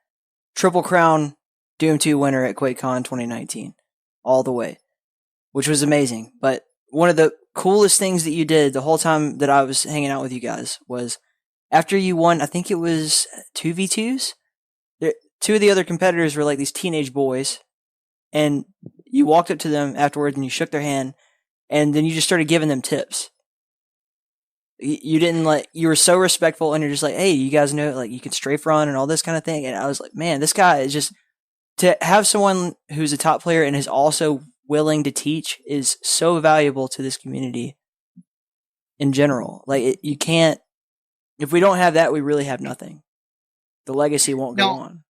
S1: Triple Crown Doom 2 winner at Quakecon 2019, all the way, which was amazing. But one of the coolest things that you did the whole time that I was hanging out with you guys was after you won, I think it was 2v2s. Two of the other competitors were like these teenage boys, and you walked up to them afterwards and you shook their hand, and then you just started giving them tips. You didn't you were so respectful, and you're just like, hey, you guys know, like, you can strafe run and all this kind of thing. And I was like, man, this guy is just, to have someone who's a top player and is also willing to teach is so valuable to this community in general. Like, you can't, if we don't have that, we really have nothing. The legacy won't go on.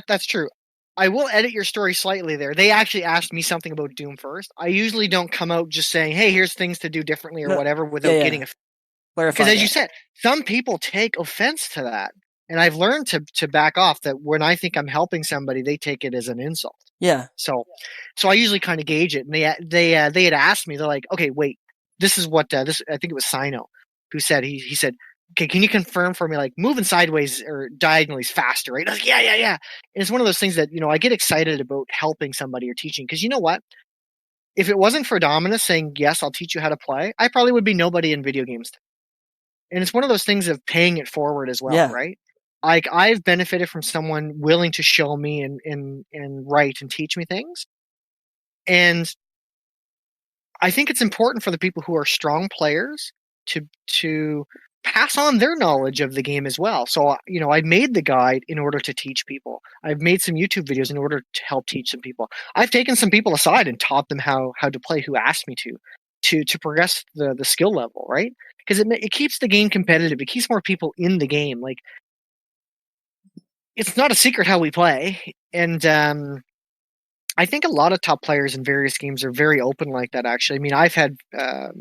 S2: That's true. I will edit your story slightly there. They actually asked me something about Doom first. I usually don't come out just saying, hey, here's things to do differently or whatever without getting a... Because as you said, some people take offense to that. And I've learned to back off, that when I think I'm helping somebody, they take it as an insult.
S1: Yeah.
S2: So I usually kind of gauge it. And they had asked me, they're like, okay, wait, this is what, I think it was Sino who said, he said, okay, can you confirm for me, like, moving sideways or diagonally is faster, right? I was like, yeah. And it's one of those things that, I get excited about helping somebody or teaching. Because you know what? If it wasn't for Dominus saying, yes, I'll teach you how to play, I probably would be nobody in video games. And it's one of those things of paying it forward as well, right? Like, I've benefited from someone willing to show me and write and teach me things. And I think it's important for the people who are strong players to pass on their knowledge of the game as well. So, I made the guide in order to teach people. I've made some YouTube videos in order to help teach some people. I've taken some people aside and taught them how to play who asked me to progress the skill level, right? Because it keeps the game competitive. It keeps more people in the game. Like, it's not a secret how we play. And I think a lot of top players in various games are very open like that, actually. I mean, I've had a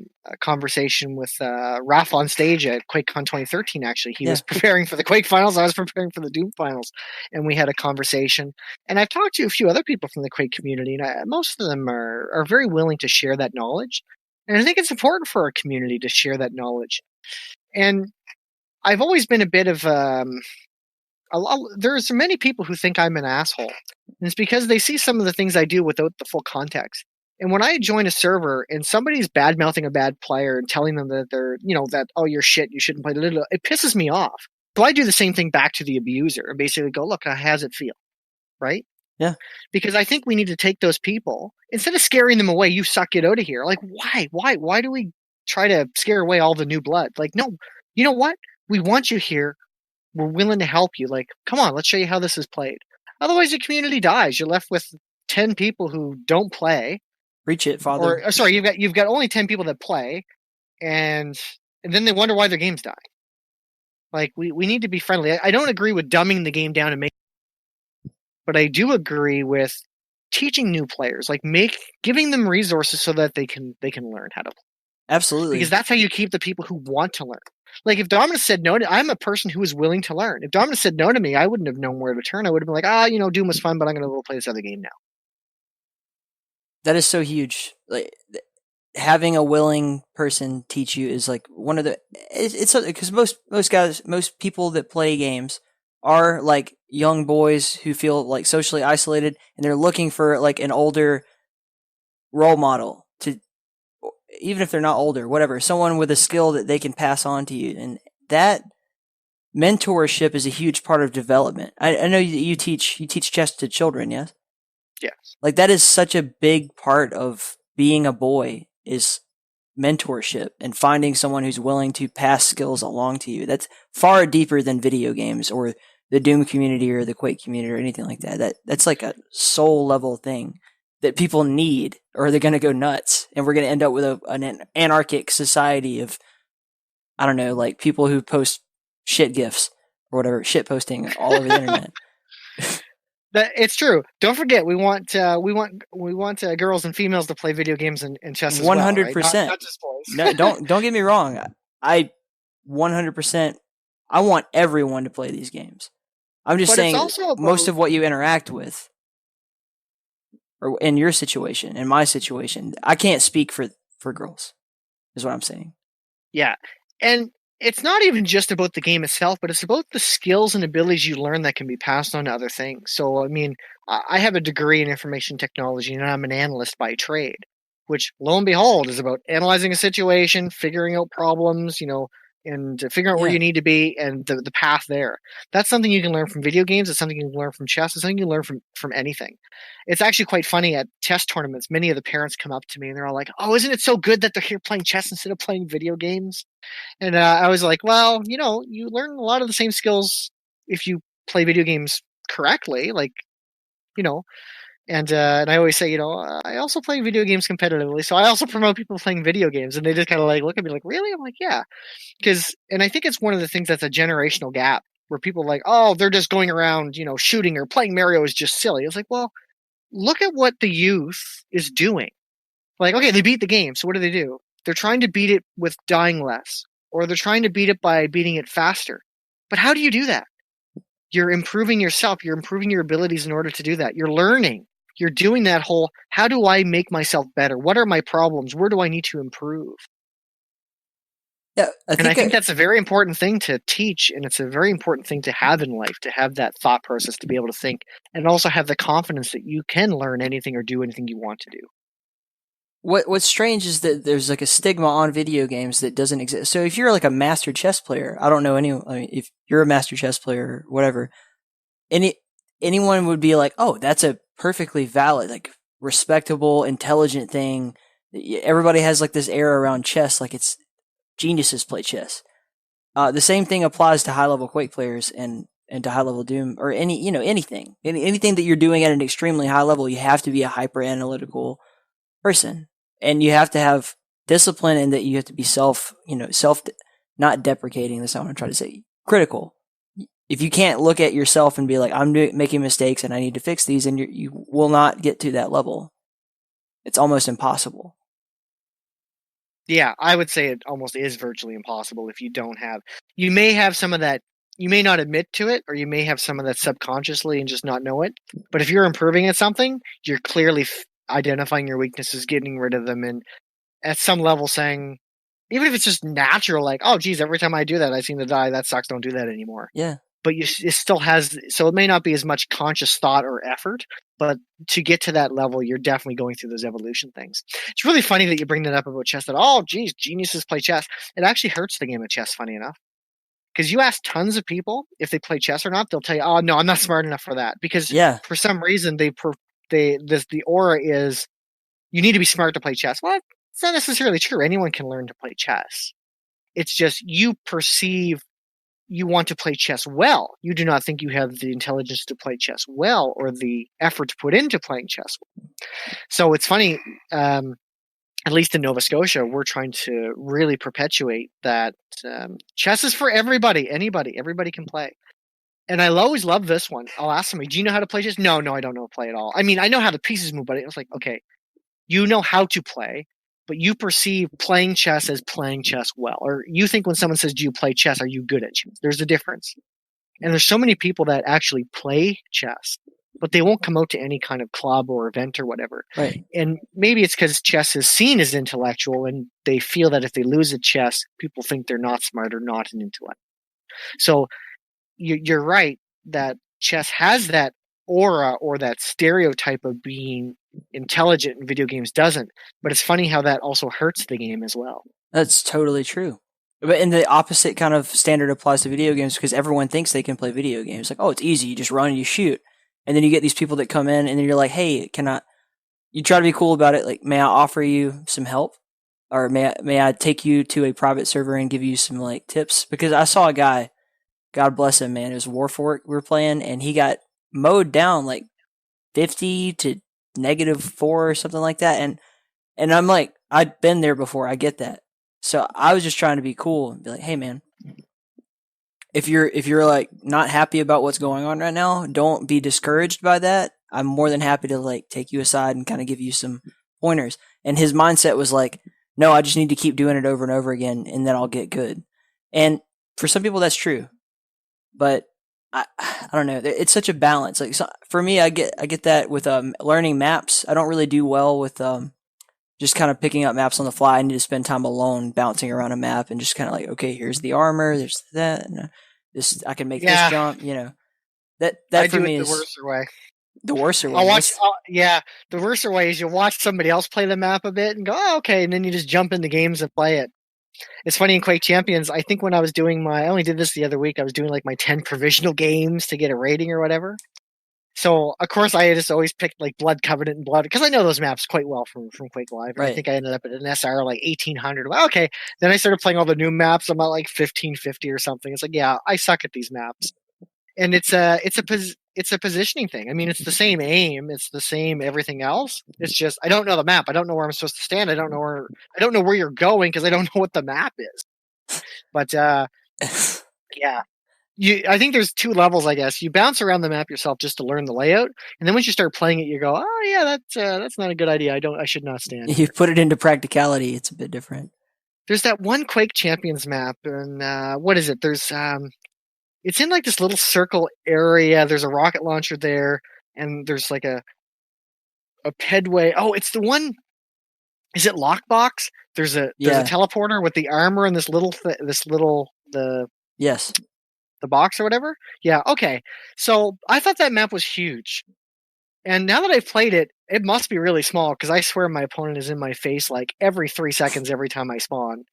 S2: conversation with Raph on stage at QuakeCon 2013, actually. He was preparing for the Quake finals. I was preparing for the Doom finals. And we had a conversation. And I've talked to a few other people from the Quake community, and most of them are very willing to share that knowledge. And I think it's important for our community to share that knowledge. And I've always been a bit of... there's many people who think I'm an asshole. And it's because they see some of the things I do without the full context. And when I join a server and somebody's bad-mouthing a bad player and telling them that they're, that, oh, you're shit, you shouldn't play, it pisses me off. So I do the same thing back to the abuser and basically go, look, how's it feel? Right?
S1: Yeah.
S2: Because I think we need to take those people, instead of scaring them away, you suck, get out of here. Like, why do we try to scare away all the new blood? Like, no, you know what? We want you here. We're willing to help you. Like, come on, let's show you how this is played. Otherwise, your community dies. You're left with 10 people who don't play.
S1: Reach it, Father.
S2: Or sorry, you've got only 10 people that play, and then they wonder why their games die. Like, we need to be friendly. I don't agree with dumbing the game down and but I do agree with teaching new players, like giving them resources so that they can learn how to play.
S1: Absolutely.
S2: Because that's how you keep the people who want to learn. Like, if Dominus said no I'm a person who is willing to learn. If Dominus said no to me, I wouldn't have known where to turn. I would have been like, Doom was fun, but I'm going to go play this other game now.
S1: That is so huge. Like, having a willing person teach you is like one of the. It's because most people that play games are like young boys who feel like socially isolated, and they're looking for like an older role model to. Even if they're not older, whatever, someone with a skill that they can pass on to you. And that mentorship is a huge part of development. I know that you teach chess to children, yes?
S2: Yes.
S1: Like, that is such a big part of being a boy, is mentorship and finding someone who's willing to pass skills along to you. That's far deeper than video games or the Doom community or the Quake community or anything like that. That's like a soul level thing that people need, or they're going to go nuts, and we're going to end up with an anarchic society of, I don't know, like people who post shit gifs or whatever, shit posting all over the internet.
S2: It's true. Don't forget, we want girls and females to play video games and chess as 100%. Well, right? Not just boys.
S1: No, don't get me wrong. I 100%. I want everyone to play these games. I'm just saying, most of what you interact with. Or in your situation, in my situation, I can't speak for girls, is what I'm saying.
S2: Yeah. And it's not even just about the game itself, but it's about the skills and abilities you learn that can be passed on to other things. So, I mean, I have a degree in information technology and I'm an analyst by trade, which lo and behold is about analyzing a situation, figuring out problems, and figuring out where you need to be and the path there. That's something you can learn from video games. It's something you can learn from chess. It's something you can learn from anything. It's actually quite funny at chess tournaments. Many of the parents come up to me and they're all like, "Oh, isn't it so good that they're here playing chess instead of playing video games?" And I was like, well, you learn a lot of the same skills if you play video games correctly, like, you know, and I always say, I also play video games competitively, so I also promote people playing video games, and they just kind of like look at me like, really? I'm like, yeah, and I think it's one of the things that's a generational gap where people are like, oh, they're just going around, shooting or playing Mario is just silly. It's like, well, look at what the youth is doing. Like, okay, they beat the game, so what do? They're trying to beat it with dying less, or they're trying to beat it by beating it faster. But how do you do that? You're improving yourself, you're improving your abilities in order to do that. You're learning. You're doing that whole, how do I make myself better? What are my problems? Where do I need to improve?
S1: Yeah,
S2: I think that's a very important thing to teach, and it's a very important thing to have in life, to have that thought process, to be able to think, and also have the confidence that you can learn anything or do anything you want to do.
S1: What's strange is that there's like a stigma on video games that doesn't exist. So if you're like a master chess player, I don't know if you're a master chess player or whatever, anyone would be like, oh, that's a perfectly valid, like respectable, intelligent thing. Everybody has like this air around chess, like it's geniuses play chess. The same thing applies to high level Quake players and to high level Doom or anything that you're doing at an extremely high level. You have to be a hyper analytical person, and you have to have discipline, and that you have to be self not deprecating. That's not what I'm trying to say. Critical. If you can't look at yourself and be like, I'm making mistakes and I need to fix these, and you will not get to that level. It's almost impossible.
S2: Yeah, I would say it almost is virtually impossible if you don't have. You may have some of that. You may not admit to it, or you may have some of that subconsciously and just not know it. But if you're improving at something, you're clearly identifying your weaknesses, getting rid of them, and at some level saying, even if it's just natural, like, oh, geez, every time I do that, I seem to die. That sucks. Don't do that anymore.
S1: Yeah.
S2: But it still has, so it may not be as much conscious thought or effort, but to get to that level, you're definitely going through those evolution things. It's really funny that you bring that up about chess, that, oh, geez, geniuses play chess. It actually hurts the game of chess, funny enough. Because you ask tons of people if they play chess or not, they'll tell you, oh, no, I'm not smart enough for that. Because for some reason, the aura is, you need to be smart to play chess. Well, it's not necessarily true. Anyone can learn to play chess. It's just you perceive you want to play chess well. You do not think you have the intelligence to play chess well, or the effort to put into playing chess. So it's funny, at least in Nova Scotia, we're trying to really perpetuate that chess is for everybody, everybody can play. And I always love this one. I'll ask somebody, do you know how to play chess? No, I don't know how to play at all. I mean, I know how the pieces move, but it was like, okay, you know how to play, but you perceive playing chess as playing chess well. Or you think when someone says, do you play chess, are you good at chess? There's a difference. And there's so many people that actually play chess, but they won't come out to any kind of club or event or whatever.
S1: Right.
S2: And maybe it's because chess is seen as intellectual, and they feel that if they lose at chess, people think they're not smart or not an intellect. So you're right that chess has that aura or that stereotype of being intelligent, and video games doesn't. But it's funny how that also hurts the game as well.
S1: That's totally true. But in the opposite kind of standard applies to video games, because everyone thinks they can play video games. Like, oh, it's easy. You just run and you shoot. And then you get these people that come in and then you're like, hey, you try to be cool about it. Like, may I offer you some help? Or may I take you to a private server and give you some like tips? Because I saw a guy, God bless him, man. It was Warfork we were playing, and he got mowed down like 50 to -4 or something like that. And I'm like, I'd been there before. I get that. So I was just trying to be cool and be like, hey man, if you're like not happy about what's going on right now, don't be discouraged by that. I'm more than happy to like take you aside and kind of give you some pointers. And his mindset was like, no, I just need to keep doing it over and over again, and then I'll get good. And for some people that's true, but I don't know. It's such a balance. Like, so for me, I get that with learning maps. I don't really do well with just kind of picking up maps on the fly. I need to spend time alone bouncing around a map and just kind of like, okay, here's the armor, there's that, and this I can make this jump. That
S2: I
S1: for
S2: do
S1: me
S2: it the
S1: is
S2: worst way.
S1: the worst way.
S2: The worst way is you watch somebody else play the map a bit and go, oh, okay, and then you just jump in the games and play it. It's funny in Quake Champions, I think when I was doing I only did this the other week, I was doing like my 10 provisional games to get a rating or whatever. So, of course, I just always picked like Blood Covenant and Blood, because I know those maps quite well from Quake Live. And
S1: Right.
S2: I think I ended up at an SR like 1800. Well, okay. Then I started playing all the new maps. I'm at like 1550 or something. It's like, yeah, I suck at these maps. And it's a positioning thing. I mean, it's the same aim, it's the same everything else. It's just I don't know the map. I don't know where I'm supposed to stand. I don't know where you're going because I don't know what the map is. But yeah. I think there's two levels, I guess. You bounce around the map yourself just to learn the layout, and then once you start playing it, you go, "Oh yeah, that's not a good idea. I should not stand."
S1: You put it into practicality, it's a bit different.
S2: There's that one Quake Champions map, and what is it? There's it's in like this little circle area. There's a rocket launcher there, and there's like a pedway. Oh, it's the one. Is it Lockbox? There's a teleporter with the armor and this little
S1: yes.
S2: The box or whatever? Yeah, okay. So I thought that map was huge. And now that I've played it, it must be really small because I swear my opponent is in my face like every 3 seconds every time I spawn.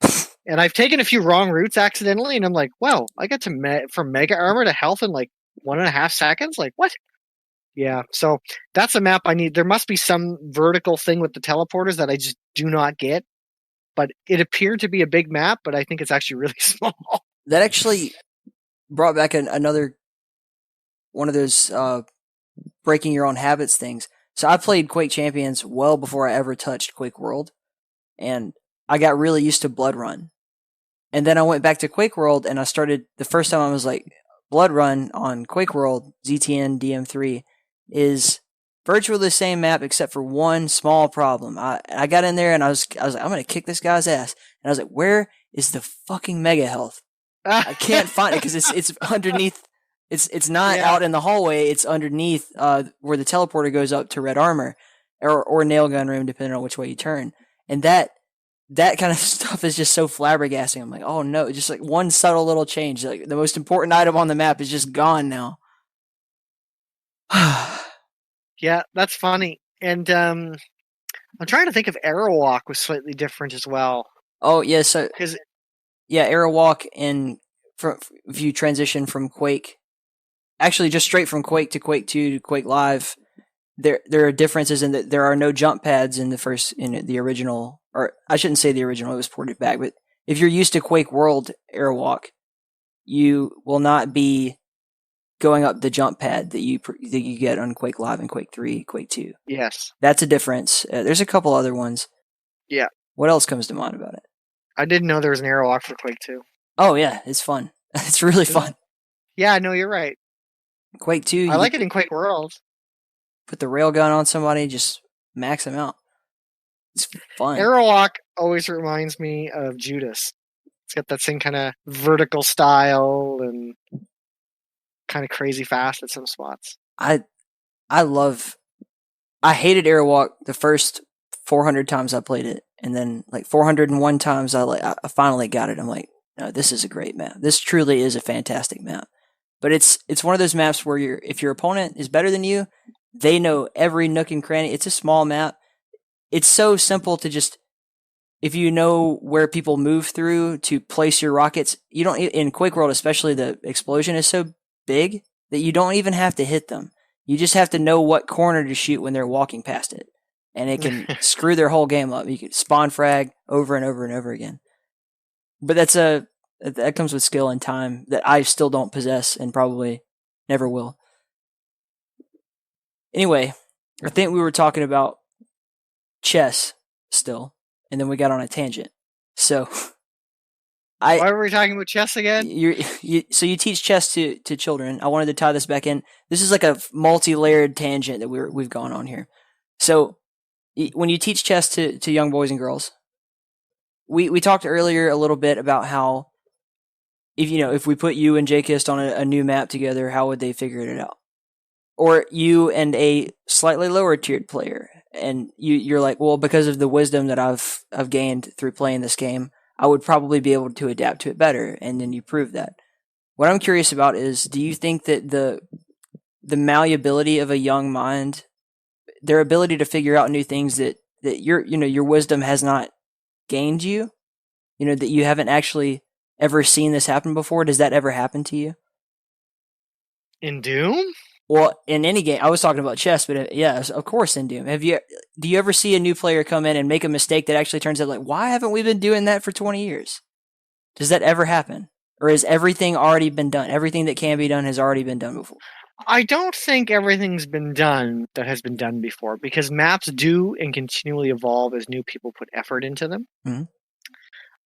S2: And I've taken a few wrong routes accidentally, and I'm like, wow, I got to from Mega Armor to health in like 1.5 seconds? Like, what? Yeah, so that's a map I need. There must be some vertical thing with the teleporters that I just do not get. But it appeared to be a big map, but I think it's actually really small.
S1: That actually brought back another one of those breaking your own habits things. So I played Quake Champions well before I ever touched Quake World, and I got really used to Blood Run. And then I went back to Quake World, and I started the first time I was like, Blood Run on Quake World ZTN DM3 is virtually the same map except for one small problem. I got in there and I was like, I'm gonna kick this guy's ass, and I was like, where is the fucking mega health? I can't find it because it's underneath. It's not out in the hallway. It's underneath where the teleporter goes up to red armor or nail gun room, depending on which way you turn. And that kind of stuff is just so flabbergasting. I'm like, oh no, just like one subtle little change. Like the most important item on the map is just gone now.
S2: Yeah, that's funny. And I'm trying to think if Arrow Walk was slightly different as well.
S1: Oh yeah, so Arrow Walk if you transition from Quake, actually just straight from Quake to Quake 2 to Quake Live, there are differences in that there are no jump pads in the original, or I shouldn't say the original, it was ported back, but if you're used to Quake World Arrow Walk, you will not be going up the jump pad that you get on Quake Live and Quake 3, Quake 2.
S2: Yes.
S1: That's a difference. There's a couple other ones.
S2: Yeah.
S1: What else comes to mind about it?
S2: I didn't know there was an Arrow Walk for Quake 2.
S1: Oh yeah, it's fun. It's really fun.
S2: Yeah, no, you're right.
S1: Quake 2.
S2: I like it in Quake World.
S1: Put the railgun on somebody, just max them out. It's fun.
S2: Arrow Walk always reminds me of Judas. It's got that same kind of vertical style and kind of crazy fast at some spots.
S1: I hated Arrow Walk the first 400 times I played it, and then like 401 times I finally got it. I'm like, no, this is a great map. This truly is a fantastic map. But it's one of those maps where if your opponent is better than you, they know every nook and cranny. It's a small map. It's so simple to just, if you know where people move through to place your rockets, you don't, in Quake World especially, the explosion is so big that you don't even have to hit them. You just have to know what corner to shoot when they're walking past it. And it can screw their whole game up. You can spawn frag over and over and over again. But that comes with skill and time that I still don't possess and probably never will. Anyway, I think we were talking about chess still, and then we got on a tangent. So,
S2: why were we talking about chess again?
S1: So you teach chess to children. I wanted to tie this back in. This is like a multi-layered tangent that we've gone on here. So, when you teach chess to young boys and girls, we talked earlier a little bit about how if we put you and J-Kist on a new map together, how would they figure it out? Or you and a slightly lower tiered player, and you're like, well, because of the wisdom that I've gained through playing this game, I would probably be able to adapt to it better, and then you prove that. What I'm curious about is, do you think that the malleability of a young mind, their ability to figure out new things that your wisdom has not gained you, that you haven't actually ever seen this happen before, does that ever happen to you?
S2: In Doom?
S1: Well, in any game, I was talking about chess, but yes, of course in Doom. Do you ever see a new player come in and make a mistake that actually turns out like, why haven't we been doing that for 20 years? Does that ever happen? Or has everything already been done? Everything that can be done has already been done before?
S2: I don't think everything's been done that has been done before, because maps do and continually evolve as new people put effort into them.
S1: Mm-hmm.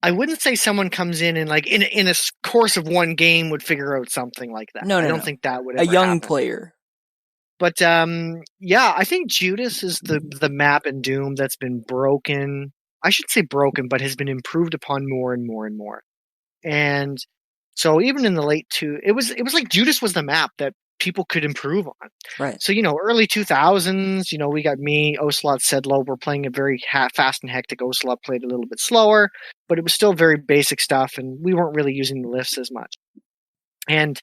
S2: I wouldn't say someone comes in and like in a course of one game would figure out something like that.
S1: No,
S2: I
S1: no,
S2: don't
S1: no.
S2: think that would
S1: A
S2: ever
S1: young
S2: happen.
S1: player.
S2: But yeah, I think Judas is the map in Doom that's been broken. I should say broken, but has been improved upon more and more and more. And so even in the it was like Judas was the map that people could improve on.
S1: Right.
S2: So early 2000s, we got me, Ocelot, Sedlow. We're playing a very fast and hectic. Ocelot played a little bit slower, but it was still very basic stuff, and we weren't really using the lifts as much. And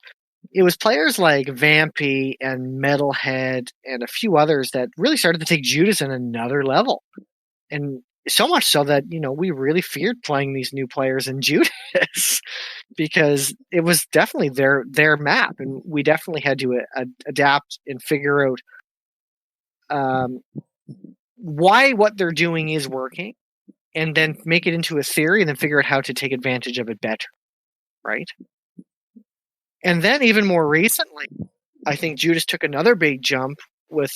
S2: it was players like Vampy and Metalhead and a few others that really started to take Judas in another level. And so much so that, we really feared playing these new players in Judas because it was definitely their map. And we definitely had to adapt and figure out why what they're doing is working, and then make it into a theory, and then figure out how to take advantage of it better. Right? And then even more recently, I think Judas took another big jump with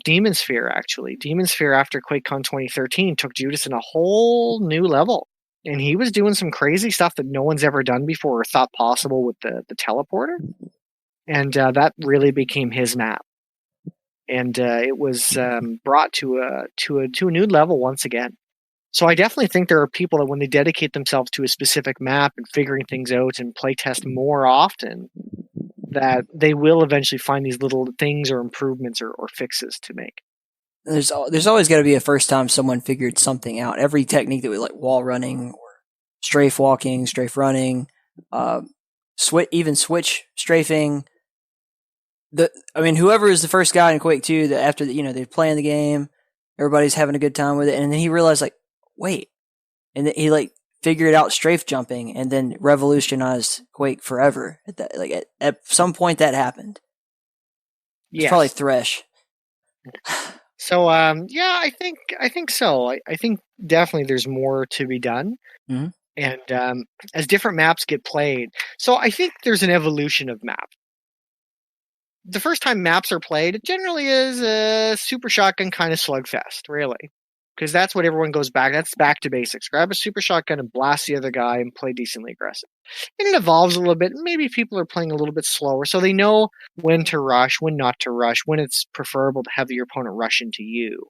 S2: Demon Sphere. Actually, Demon Sphere after Quakecon 2013 took Judas in a whole new level, and he was doing some crazy stuff that no one's ever done before or thought possible with the teleporter, and that really became his map, and it was brought to a new level once again. So I definitely think there are people that when they dedicate themselves to a specific map and figuring things out and play test more often, that they will eventually find these little things or improvements or fixes to make.
S1: There's always got to be a first time someone figured something out. Every technique that we like, wall running or strafe walking, strafe running, even switch strafing. Whoever is the first guy in Quake 2 that after they're playing the game, everybody's having a good time with it, and then he realized like, wait, and then he like figured out strafe jumping, and then revolutionized Quake forever. At some point that happened. It's probably Thresh.
S2: So yeah, I think so. I think definitely there's more to be done,
S1: mm-hmm.
S2: And as different maps get played, so I think there's an evolution of maps. The first time maps are played, it generally is a super shotgun kind of slugfest, really. Because that's what everyone goes back. That's back to basics. Grab a super shotgun and blast the other guy and play decently aggressive. And it evolves a little bit. Maybe people are playing a little bit slower, so they know when to rush, when not to rush, when it's preferable to have your opponent rush into you.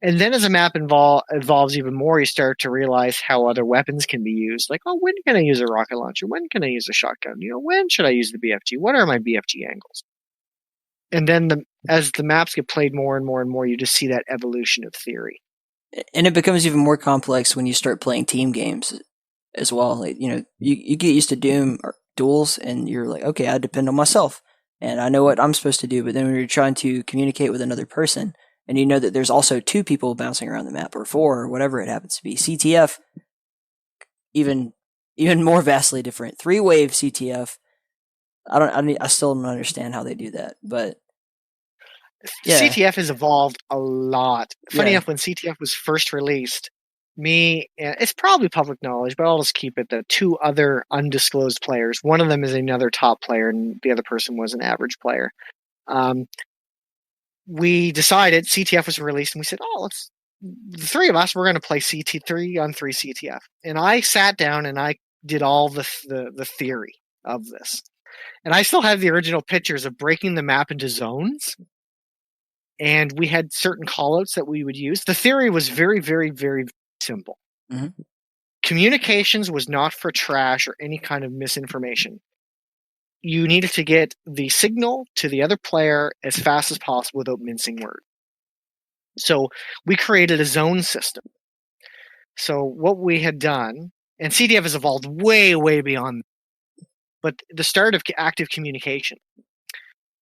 S2: And then as a map evolves even more, you start to realize how other weapons can be used. Like, when can I use a rocket launcher? When can I use a shotgun? When should I use the BFG? What are my BFG angles? And then as the maps get played more and more and more, you just see that evolution of theory.
S1: And it becomes even more complex when you start playing team games as well. Like, you get used to Doom or duels, and you're like, okay, I depend on myself, and I know what I'm supposed to do. But then when you're trying to communicate with another person, and you know that there's also two people bouncing around the map, or four, or whatever it happens to be, CTF, even more vastly different. 3-wave CTF. I still don't understand how they do that, but yeah.
S2: CTF has evolved a lot. Funny enough, when CTF was first released, it's probably public knowledge, but I'll just keep it, the two other undisclosed players, one of them is another top player and the other person was an average player. We decided CTF was released and we said, the three of us, we're going to play 3-on-3 CTF. And I sat down and I did all the theory of this. And I still have the original pictures of breaking the map into zones. And we had certain callouts that we would use. The theory was very, very, very simple.
S1: Mm-hmm.
S2: Communications was not for trash or any kind of misinformation. You needed to get the signal to the other player as fast as possible without mincing words. So we created a zone system. So what we had done, and CDF has evolved way, way beyond, but the start of active communication.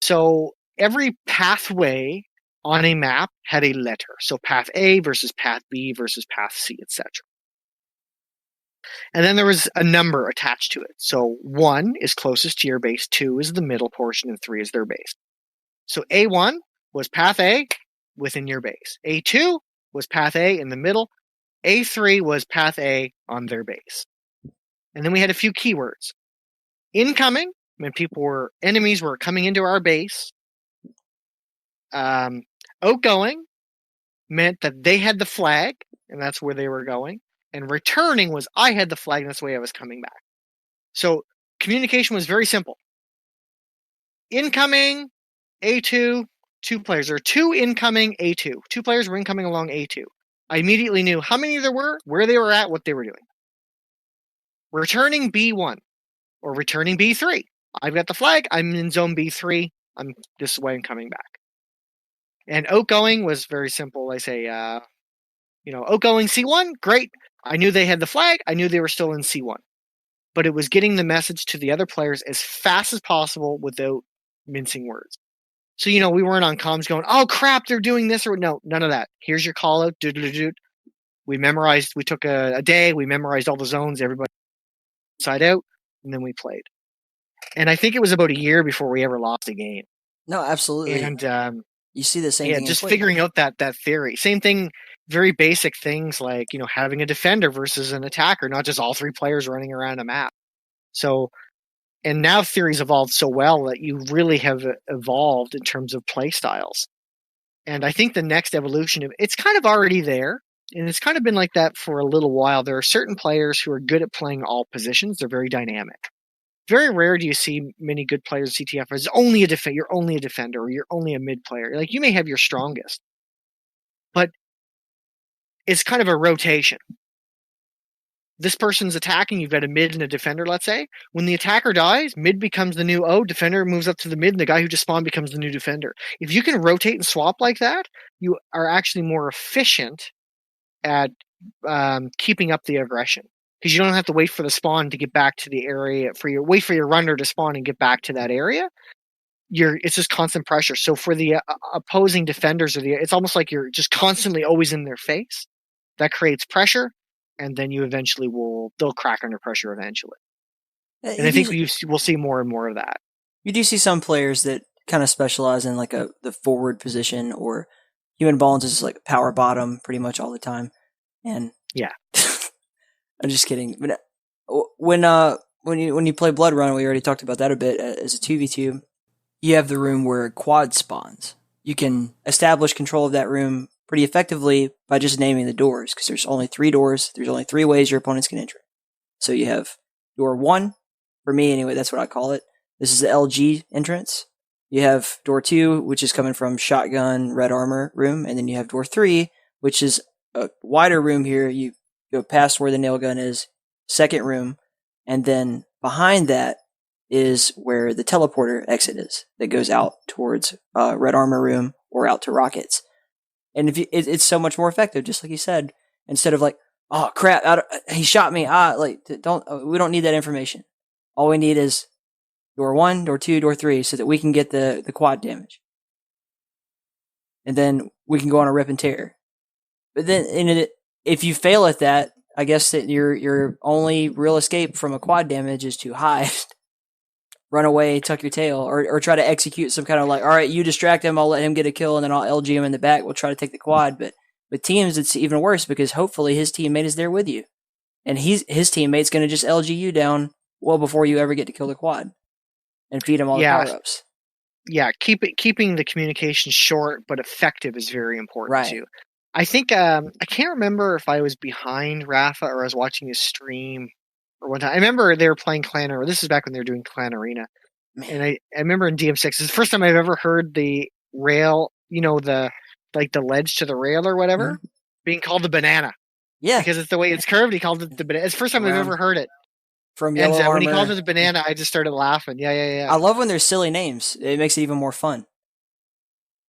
S2: So every pathway on a map had a letter. So path A versus path B versus path C, etc. And then there was a number attached to it. So 1 is closest to your base, 2 is the middle portion, and 3 is their base. So A1 was path A within your base. A2 was path A in the middle. A3 was path A on their base. And then we had a few keywords. Incoming, when enemies were coming into our base. Outgoing meant that they had the flag, and that's where they were going. And returning was I had the flag, and that's the way I was coming back. So communication was very simple. Incoming, A2, 2 players. There are 2 incoming A2. 2 players were incoming along A2. I immediately knew how many there were, where they were at, what they were doing. Returning B1 or returning B3. I've got the flag. I'm in zone B3. This is why I'm coming back. And outgoing was very simple. I say, outgoing C1, great. I knew they had the flag. I knew they were still in C1. But it was getting the message to the other players as fast as possible without mincing words. So, we weren't on comms going, oh, crap, they're doing this. Or no, none of that. Here's your call out. We memorized. We took a day. We memorized all the zones, everybody inside out, and then we played. And I think it was about a year before we ever lost a game.
S1: No, absolutely.
S2: And
S1: you see the same thing.
S2: Yeah, just figuring out that theory. Same thing, very basic things like, having a defender versus an attacker, not just all 3 players running around a map. So, and now theories evolved so well that you really have evolved in terms of play styles. And I think the next evolution it's kind of already there, and it's kind of been like that for a little while. There are certain players who are good at playing all positions. They're very dynamic. Very rare do you see many good players in CTF as only a defender. You're only a defender, or you're only a mid player. Like, you may have your strongest, but it's kind of a rotation. This person's attacking, you've got a mid and a defender, let's say. When the attacker dies, mid becomes the new defender moves up to the mid, and the guy who just spawned becomes the new defender. If you can rotate and swap like that, you are actually more efficient at keeping up the aggression. Because you don't have to wait for the spawn to get back to the area, wait for your runner to spawn and get back to that area. It's just constant pressure. So for the opposing defenders, it's almost like you're just constantly always in their face. That creates pressure, and then they'll crack under pressure eventually. And I think we'll see more and more of that.
S1: You do see some players that kind of specialize in like the forward position, or Human Bones is like power bottom pretty much all the time. And
S2: yeah.
S1: I'm just kidding. But when you play Blood Run, we already talked about that a bit. As a 2v2, you have the room where quad spawns. You can establish control of that room pretty effectively by just naming the doors, because there's only 3 doors. There's only 3 ways your opponents can enter. So you have door 1, for me anyway, that's what I call it. This is the LG entrance. You have door 2, which is coming from shotgun, red armor room, and then you have door 3, which is a wider room here. You go past where the nail gun is, second room, and then behind that is where the teleporter exit is that goes out towards red armor room or out to rockets. And it's so much more effective, just like you said. Instead of like, oh crap, he shot me. We don't need that information. All we need is door 1, door 2, door 3, so that we can get the quad damage, and then we can go on a rip and tear. But then, if you fail at that, I guess that your only real escape from a quad damage is to hide, run away, tuck your tail, or try to execute some kind of like, all right, you distract him, I'll let him get a kill, and then I'll LG him in the back. We'll try to take the quad. But with teams, it's even worse, because hopefully his teammate is there with you, and his teammate's going to just LG you down well before you ever get to kill the quad and feed him all the power-ups.
S2: Yeah, keeping the communication short but effective is very important too. I think I can't remember if I was behind Rafa or I was watching his stream or one time. I remember they were playing Clan Arena. This is back when they were doing Clan Arena. Man. And I remember in DM6, it's the first time I've ever heard the rail, the ledge to the rail or whatever, being called the banana.
S1: Yeah.
S2: Because it's the way it's curved, he called it the banana. It's the first time I've ever heard it.
S1: From Yellow Armor.
S2: When he called it the banana, I just started laughing. Yeah.
S1: I love when there's silly names. It makes it even more fun.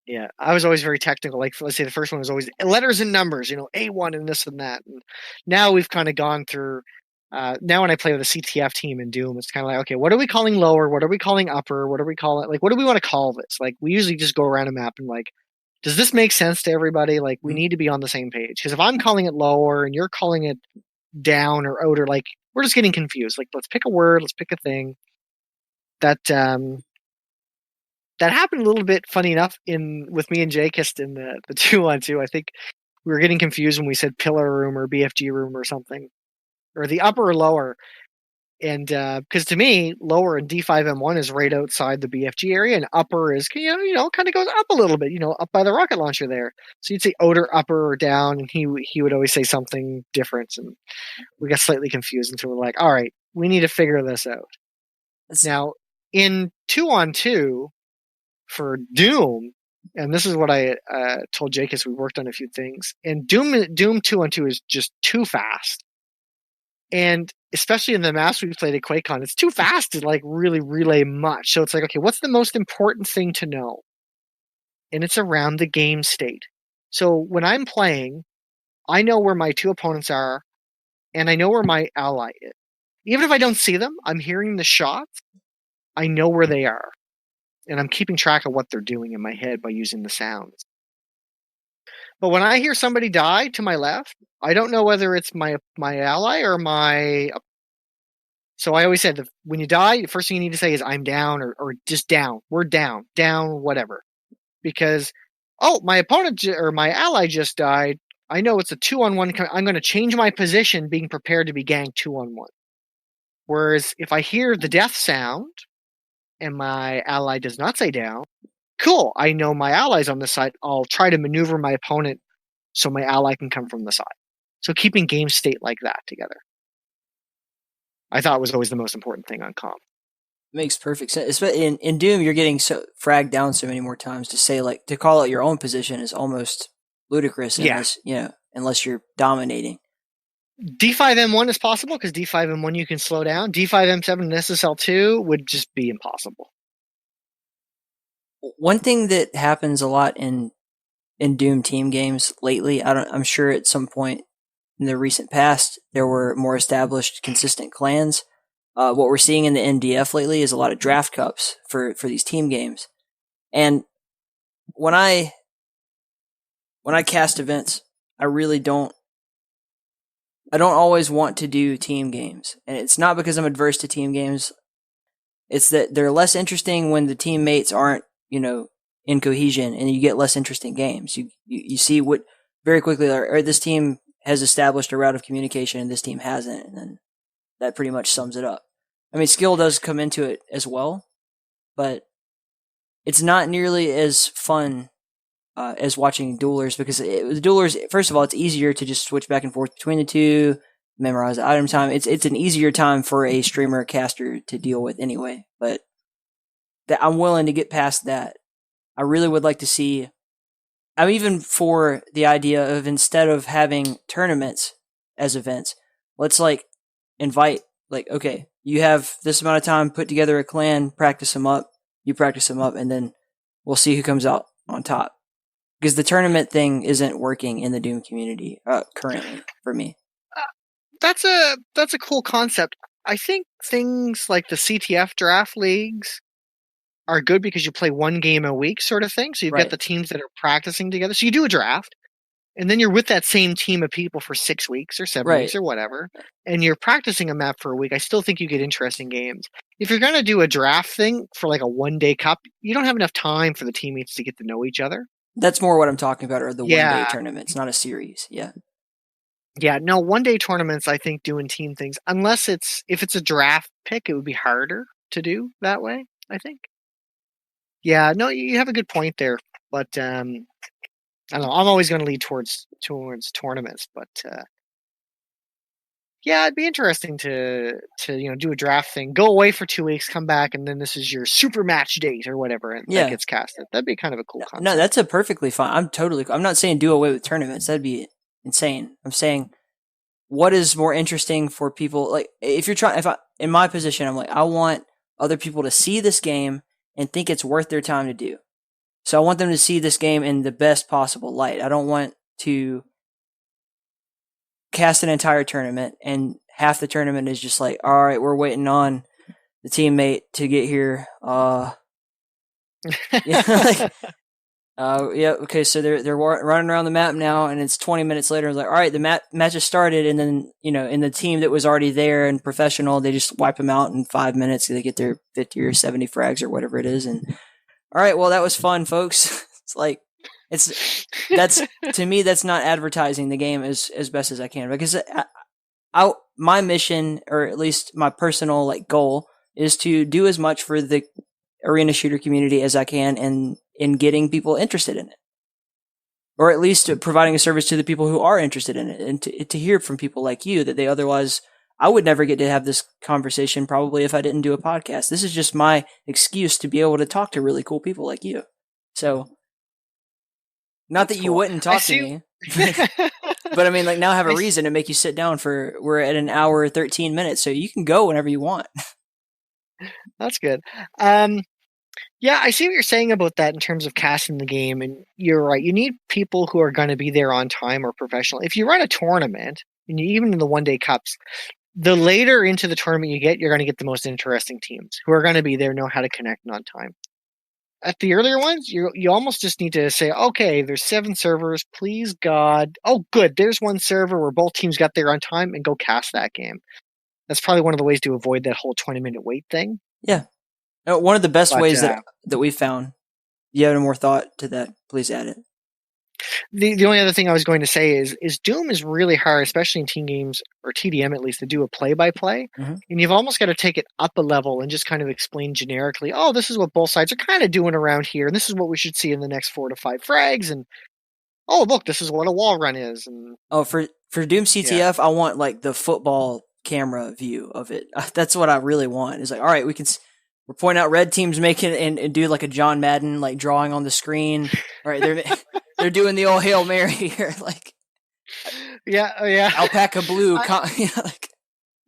S2: Yeah, I was always very technical. Like, let's say the first one was always letters and numbers, A1 and this and that. And now we've kind of gone through. Now when I play with a CTF team in Doom, it's kind of like, okay, what are we calling lower? What are we calling upper? What are we calling, like, what do we want to call this? Like, we usually just go around a map and like, does this make sense to everybody? Like, we need to be on the same page. Because if I'm calling it lower and you're calling it down or outer, like, we're just getting confused. Like, let's pick a word, let's pick a thing. That happened a little bit, funny enough, with me and Jakist in the 2-on-2. I think we were getting confused when we said pillar room or BFG room or something, or the upper or lower. And because to me, lower in D5M1 is right outside the BFG area, and upper is kind of goes up a little bit, up by the rocket launcher there. So you'd say outer, upper, or down, and he would always say something different, and we got slightly confused until we're like, all right, we need to figure this out. Now in 2-on-2. For Doom, and this is what I told Jake as we worked on a few things, and Doom 2-on-2 is just too fast. And especially in the maps we played at Quakecon, it's too fast to like really relay much. So it's like, okay, what's the most important thing to know? And it's around the game state. So when I'm playing, I know where my two opponents are, and I know where my ally is. Even if I don't see them, I'm hearing the shots, I know where they are. And I'm keeping track of what they're doing in my head by using the sounds. But when I hear somebody die to my left, I don't know whether it's my ally or my. So I always said, when you die, the first thing you need to say is I'm down or just down. We're down, whatever. Because, my opponent or my ally just died. I know it's a 2-on-1. I'm going to change my position, being prepared to be ganked 2-on-1. Whereas if I hear the death sound, and my ally does not say down, cool, I know my ally's on the side. I'll try to maneuver my opponent so my ally can come from the side. So keeping game state like that together, I thought was always the most important thing on comp.
S1: Makes perfect sense. In Doom, you're getting so fragged down so many more times to say, like, to call out your own position is almost ludicrous unless you're dominating.
S2: D5M1 is possible because D5M1 you can slow down. D5M7 and SSL2 would just be impossible.
S1: One thing that happens a lot in Doom team games lately, I'm sure at some point in the recent past there were more established, consistent clans. What we're seeing in the NDF lately is a lot of draft cups for these team games. And when I cast events, I don't always want to do team games. And it's not because I'm adverse to team games. It's that they're less interesting when the teammates aren't, in cohesion, and you get less interesting games. You see what very quickly, or this team has established a route of communication and this team hasn't, and then that pretty much sums it up. I mean, skill does come into it as well, but it's not nearly as fun as watching duelers, because duelers, first of all, it's easier to just switch back and forth between the two, memorize the item time. It's an easier time for a streamer caster to deal with anyway, but that I'm willing to get past that. I really would like to see, I'm even for the idea of, instead of having tournaments as events, let's like invite, like, okay, you have this amount of time, put together a clan, practice them up, you practice them up, and then we'll see who comes out on top. Because the tournament thing isn't working in the Doom community currently for me.
S2: That's a cool concept. I think things like the CTF draft leagues are good because you play one game a week sort of thing. So you've got the teams that are practicing together. So you do a draft, and then you're with that same team of people for 6 weeks or 7 weeks or whatever, and you're practicing a map for a week. I still think you get interesting games. If you're going to do a draft thing for like a one-day cup, you don't have enough time for the teammates to get to know each other.
S1: That's more what I'm talking about, are the one-day tournaments, not a series. Yeah.
S2: Yeah, no, one-day tournaments, I think, doing team things, unless if it's a draft pick, it would be harder to do that way, I think. Yeah, no, you have a good point there, but I don't know. I'm always going to lead towards tournaments, but yeah, it'd be interesting to do a draft thing, go away for 2 weeks, come back, and then this is your super match date or whatever, and that gets casted. That'd be kind of a cool concept.
S1: No, that's a perfectly fine. I'm not saying do away with tournaments. That'd be insane. I'm saying, what is more interesting for people? Like, if in my position, I'm like, I want other people to see this game and think it's worth their time to do. So I want them to see this game in the best possible light. I don't want to cast an entire tournament and half the tournament is just like, all right, we're waiting on the teammate to get here. Like, yeah, okay, so they're running around the map now, and it's 20 minutes later. It's like, all right, the match has started, and then in the team that was already there and professional, they just wipe them out in 5 minutes. They get their 50 or 70 frags or whatever it is, and all right, well, that was fun, folks. It's like that's to me, that's not advertising the game as best as I can, because my mission, or at least my personal goal, is to do as much for the arena shooter community as I can, and in getting people interested in it, or at least providing a service to the people who are interested in it, and to hear from people like you that they otherwise, I would never get to have this conversation probably if I didn't do a podcast. This is just my excuse to be able to talk to really cool people like you. So, not
S2: That's
S1: that you
S2: cool.
S1: wouldn't talk to me, but I mean, now I have a reason to make you sit down we're at an hour 13 minutes, so you can go whenever you want.
S2: That's good. Yeah, I see what you're saying about that in terms of casting the game, and you're right. You need people who are going to be there on time or professional. If you run a tournament, and even in the one-day cups, the later into the tournament you get, you're going to get the most interesting teams who are going to be there, know how to connect and on time. At the earlier ones, you almost just need to say, okay, there's 7 servers, please God. Oh, good, there's one server where both teams got there on time, and go cast that game. That's probably one of the ways to avoid that whole 20-minute wait thing.
S1: Yeah. One of the best ways that we found. You have any more thought to that? Please add it.
S2: The only other thing I was going to say is Doom is really hard, especially in team games, or TDM at least, to do a play-by-play.
S1: Mm-hmm.
S2: And you've almost got to take it up a level and just kind of explain generically, oh, this is what both sides are kind of doing around here, and this is what we should see in the next 4 to 5 frags, and oh, look, this is what a wall run is. And
S1: for Doom CTF, I want the football camera view of it. That's what I really want. It's all right, we're pointing out red teams making and do a John Madden drawing on the screen. All right, they're doing the old Hail Mary here,
S2: yeah,
S1: alpaca blue.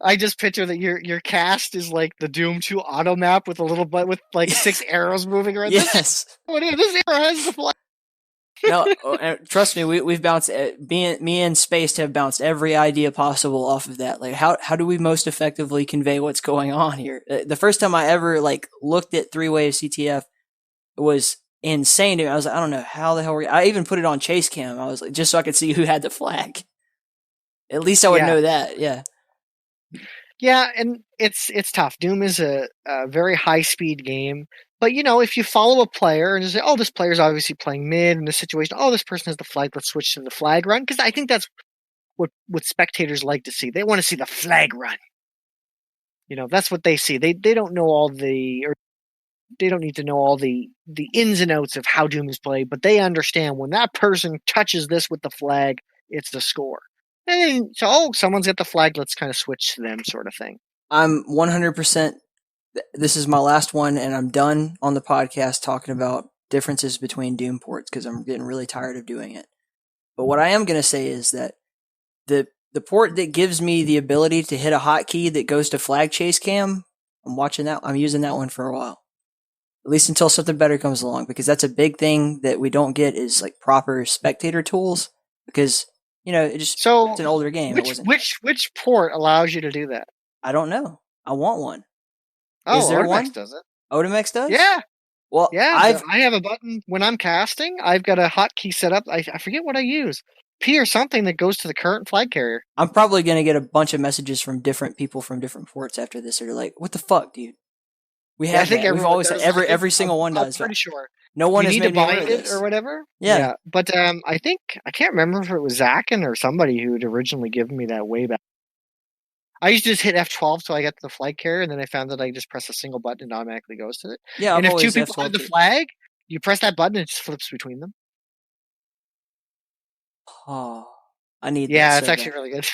S2: I just picture that your cast is like the Doom 2 auto map with a little bit with 6 arrows moving around.
S1: Yes.
S2: This arrow has the flag.
S1: No, trust me, we've bounced. Me and Spaced have bounced every idea possible off of that. How do we most effectively convey what's going on here? The first time I ever looked at 3-way CTF was insane to me. I was like, I don't know how the hell I even put it on chase cam. I was just so I could see who had the flag. At least I would know that. Yeah.
S2: Yeah, and it's tough. Doom is a very high speed game. But, if you follow a player and you say, oh, this player's obviously playing mid in this situation. Oh, this person has the flag. Let's switch to the flag run. Because I think that's what spectators like to see. They want to see the flag run. That's what they see. They don't know they don't need to know all the ins and outs of how Doom is played. But they understand when that person touches this with the flag, it's the score. And so, someone's got the flag. Let's kind of switch to them, sort of thing.
S1: I'm 100%. This is my last one, and I'm done on the podcast talking about differences between Doom ports because I'm getting really tired of doing it. But what I am going to say is that the port that gives me the ability to hit a hotkey that goes to flag chase cam, I'm using that one for a while. At least until something better comes along, because that's a big thing that we don't get is proper spectator tools, because it's an older game.
S2: Which port allows you to do that?
S1: I don't know. I want one.
S2: Oh, is there one? Does it?
S1: Otimex does?
S2: Yeah.
S1: Well,
S2: yeah. I have a button when I'm casting. I've got a hotkey set up. I forget what I use. P or something that goes to the current flag carrier.
S1: I'm probably going to get a bunch of messages from different people from different ports after this. They're like, "What the fuck, dude? We have that. We've always had every single one does."
S2: I'm pretty sure.
S1: No one has made me aware of
S2: this or whatever.
S1: Yeah.
S2: But I think I can't remember if it was Zakin or somebody who had originally given me that way back. I used to just hit F12 till I got to the flag carrier, and then I found that I just press a single button and it automatically goes to it.
S1: Yeah,
S2: and if 2 people have the flag, you press that button and it just flips between them.
S1: Oh, I need that.
S2: Yeah, it's actually really good.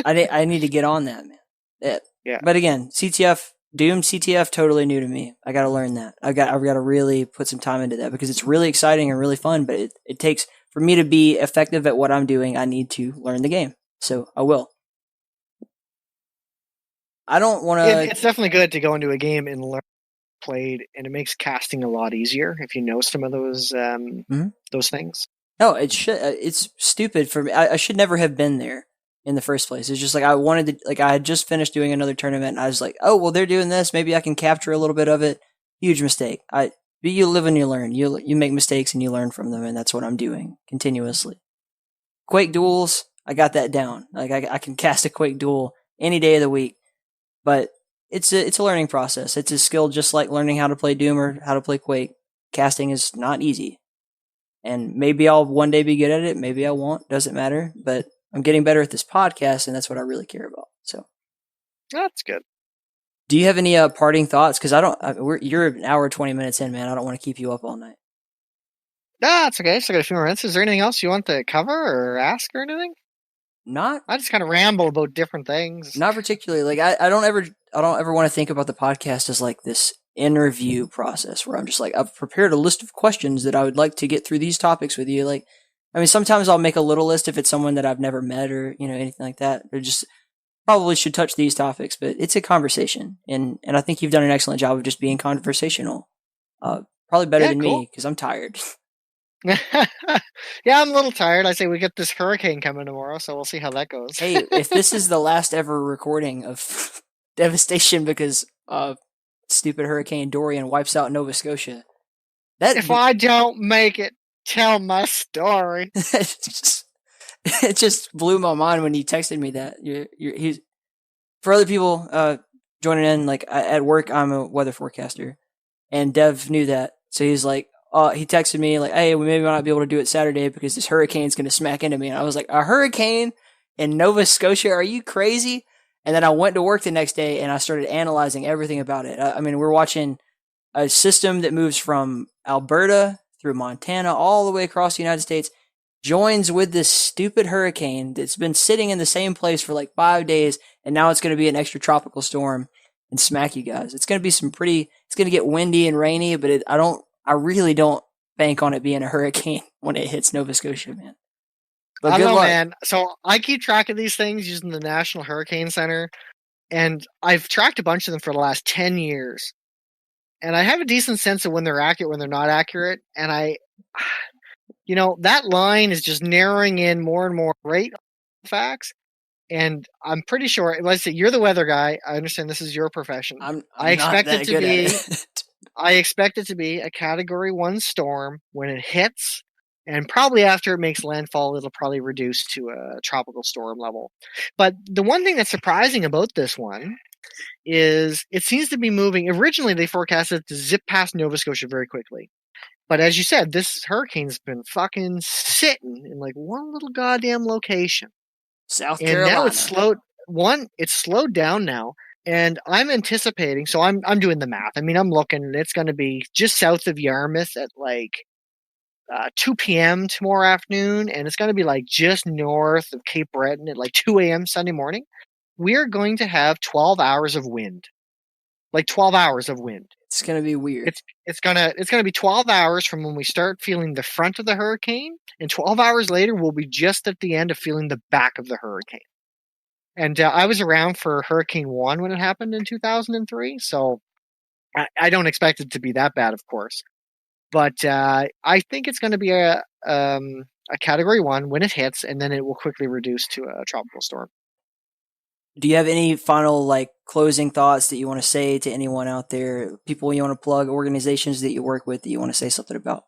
S1: I need to get on that, man. Yeah. But again, Doom CTF, totally new to me. I got to learn that. I've got to really put some time into that because it's really exciting and really fun. But it takes, for me to be effective at what I'm doing, I need to learn the game. So I will. I don't want to.
S2: It's definitely good to go into a game and learn played, and it makes casting a lot easier if you know some of those things.
S1: No, it's stupid for me. I should never have been there in the first place. It's just like I wanted to, like I had just finished doing another tournament, and I was like, oh well, they're doing this. Maybe I can capture a little bit of it. Huge mistake. But you live and you learn. You make mistakes and you learn from them, and that's what I'm doing continuously. Quake duels, I got that down. Like I can cast a Quake duel any day of the week, but it's a learning process. It's a skill just like learning how to play Doom or how to play Quake. Casting is not easy. And maybe I'll one day be good at it. Maybe I won't. Doesn't matter. But I'm getting better at this podcast, and that's what I really care about. So
S2: that's good.
S1: Do you have any parting thoughts? Because you're an hour 20 minutes in, man. I don't want to keep you up all night.
S2: That's okay. Still got a few more minutes. Is there anything else you want to cover or ask or anything? I just kind of ramble about different things.
S1: Not particularly. Like I don't ever want to think about the podcast as like this interview process where I'm just like, I've prepared a list of questions that I would like to get through these topics with you. Like, I mean, sometimes I'll make a little list if it's someone that I've never met or, anything like that. Or just probably should touch these topics, but it's a conversation. And I think you've done an excellent job of just being conversational. Probably better than me because I'm tired.
S2: Yeah, I'm a little tired. I say we get this hurricane coming tomorrow, so we'll see how that goes.
S1: Hey, if this is the last ever recording of Devastation because stupid Hurricane Dorian wipes out Nova Scotia.
S2: If I don't make it, tell my story.
S1: It just blew my mind when he texted me that. He's for other people joining in. Like at work, I'm a weather forecaster, and Dev knew that, so he's like, he texted me like, "Hey, we maybe not be able to do it Saturday because this hurricane's going to smack into me." And I was like, "A hurricane in Nova Scotia? Are you crazy?" And then I went to work the next day and I started analyzing everything about it. I mean, we're watching a system that moves from Alberta through Montana all the way across the United States, joins with this stupid hurricane that's been sitting in the same place for like 5 days, and now it's going to be an extra tropical storm and smack you guys. It's going to be it's going to get windy and rainy, but I really don't bank on it being a hurricane when it hits Nova Scotia, man.
S2: But I don't know, man. So I keep track of these things using the National Hurricane Center, and I've tracked a bunch of them for the last 10 years. And I have a decent sense of when they're accurate, when they're not accurate. And that line is just narrowing in more and more right facts. And I'm pretty sure, let's say you're the weather guy. I understand this is your profession. I expect it to be, I expect it to be a Category 1 storm when it hits. And probably after it makes landfall, it'll probably reduce to a tropical storm level. But the one thing that's surprising about this one is it seems to be moving. Originally, they forecasted it to zip past Nova Scotia very quickly. But as you said, this hurricane's been fucking sitting in like one little goddamn location.
S1: South Carolina.
S2: And now it's slowed down now. And I'm anticipating, so I'm doing the math. I mean, I'm looking, it's going to be just south of Yarmouth at like 2 p.m. tomorrow afternoon, and it's going to be like just north of Cape Breton at like 2 a.m. Sunday morning. We're going to have 12 hours of wind. Like 12 hours of wind.
S1: It's going to be weird.
S2: It's going to be 12 hours from when we start feeling the front of the hurricane, and 12 hours later we'll be just at the end of feeling the back of the hurricane. And I was around for Hurricane 1 when it happened in 2003, so I don't expect it to be that bad, of course. But I think it's going to be a Category 1 when it hits, and then it will quickly reduce to a tropical storm.
S1: Do you have any final closing thoughts that you want to say to anyone out there, people you want to plug, organizations that you work with that you want to say something about?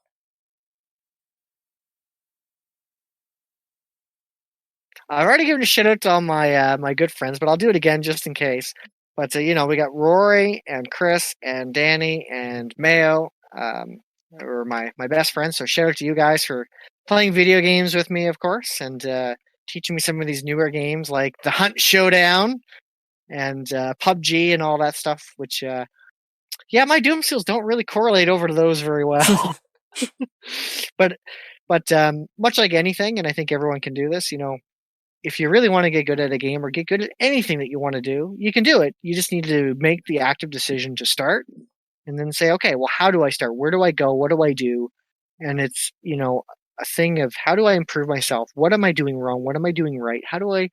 S2: I've already given a shout out to all my my good friends, but I'll do it again just in case. But we got Rory and Chris and Danny and Mayo, who are my best friends. So shout out to you guys for playing video games with me, of course, and teaching me some of these newer games like the Hunt Showdown and PUBG and all that stuff, which, my Doom skills don't really correlate over to those very well. But much like anything, and I think everyone can do this, if you really want to get good at a game or get good at anything that you want to do, you can do it. You just need to make the active decision to start and then say, okay, well, how do I start? Where do I go? What do I do? And it's, a thing of how do I improve myself? What am I doing wrong? What am I doing right? How do I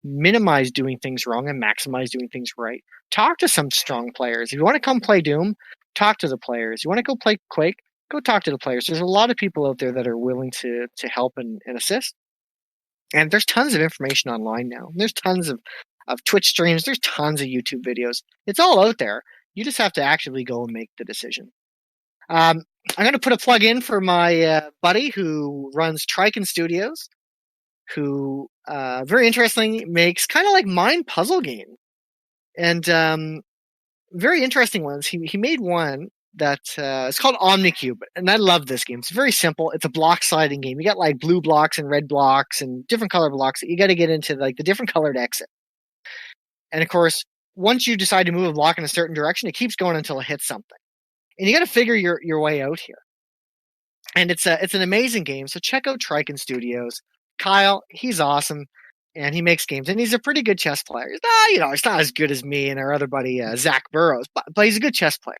S2: minimize doing things wrong and maximize doing things right? Talk to some strong players. If you want to come play Doom, talk to the players. You want to go play Quake? Go talk to the players. There's a lot of people out there that are willing to help and assist. And there's tons of information online now. There's tons of Twitch streams. There's tons of YouTube videos. It's all out there. You just have to actively go and make the decision. I'm going to put a plug in for my buddy who runs Triken Studios, who very interestingly makes kind of like mind puzzle game. And very interesting ones. He made one that it's called Omnicube, and I love this game. It's very simple. It's a block sliding game. You got like blue blocks and red blocks and different color blocks that you got to get into like the different colored exit. And of course, once you decide to move a block in a certain direction, it keeps going until it hits something. And you got to figure your way out here. And it's an amazing game. So check out Triken Studios. Kyle, he's awesome, and he makes games, and he's a pretty good chess player. He's not as good as me and our other buddy Zach Burrows, but he's a good chess player.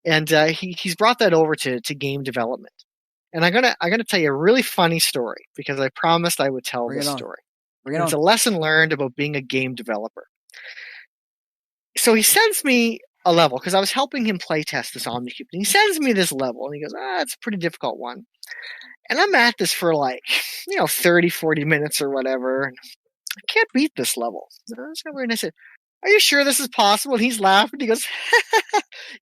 S2: And he's brought that over to game development. And I'm gonna tell you a really funny story because I promised I would tell this story. It's a lesson learned about being a game developer. So he sends me a level because I was helping him play test this Omnicube. And he sends me this level and he goes, it's a pretty difficult one. And I'm at this for 30, 40 minutes or whatever. And I can't beat this level. And I said, are you sure this is possible? And he's laughing. He goes,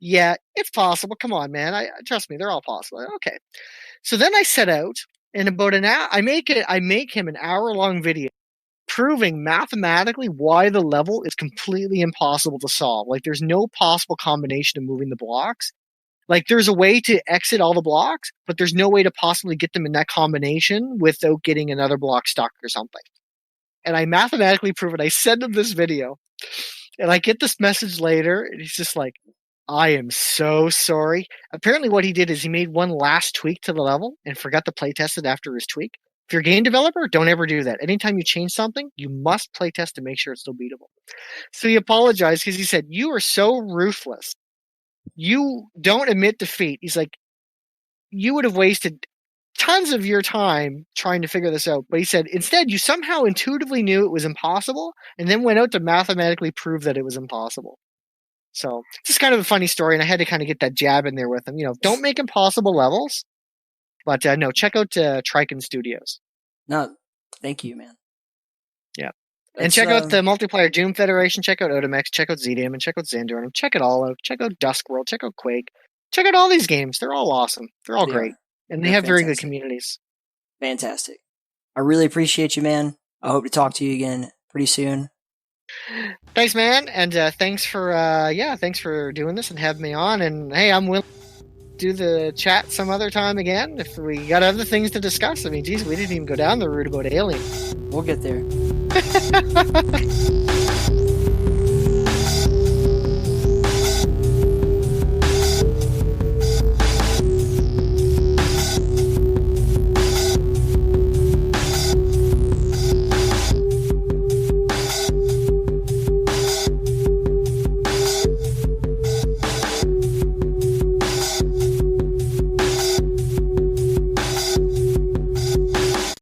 S2: yeah, it's possible. Come on, man. Trust me, they're all possible. Okay. So then I set out, and about an hour, I make him an hour-long video proving mathematically why the level is completely impossible to solve. Like, there's no possible combination of moving the blocks. Like, there's a way to exit all the blocks, but there's no way to possibly get them in that combination without getting another block stuck or something. And I mathematically prove it. I send him this video, and I get this message later, and he's just like, I am so sorry. Apparently what he did is he made one last tweak to the level and forgot to playtest it after his tweak. If you're a game developer, don't ever do that. Anytime you change something, you must playtest to make sure it's still beatable. So he apologized because he said, you are so ruthless. You don't admit defeat. He's like, you would have wasted tons of your time trying to figure this out. But he said, instead, you somehow intuitively knew it was impossible and then went out to mathematically prove that it was impossible. So it's just kind of a funny story, and I had to kind of get that jab in there with him. Don't make impossible levels, but no, check out Triken Studios.
S1: No, thank you, man.
S2: Yeah. And check out the Multiplayer Doom Federation, check out Otomex, check out ZDM, and check out Xandorn. Check it all out. Check out Duskworld, check out Quake. Check out all these games. They're all awesome. They're all great. And they have very good communities.
S1: Fantastic. I really appreciate you, man. I hope to talk to you again pretty soon.
S2: Thanks, man, and thanks for doing this and having me on. And hey, I'm willing to do the chat some other time again if we got other things to discuss. I mean, geez, we didn't even go down the route about Alien.
S1: We'll get there.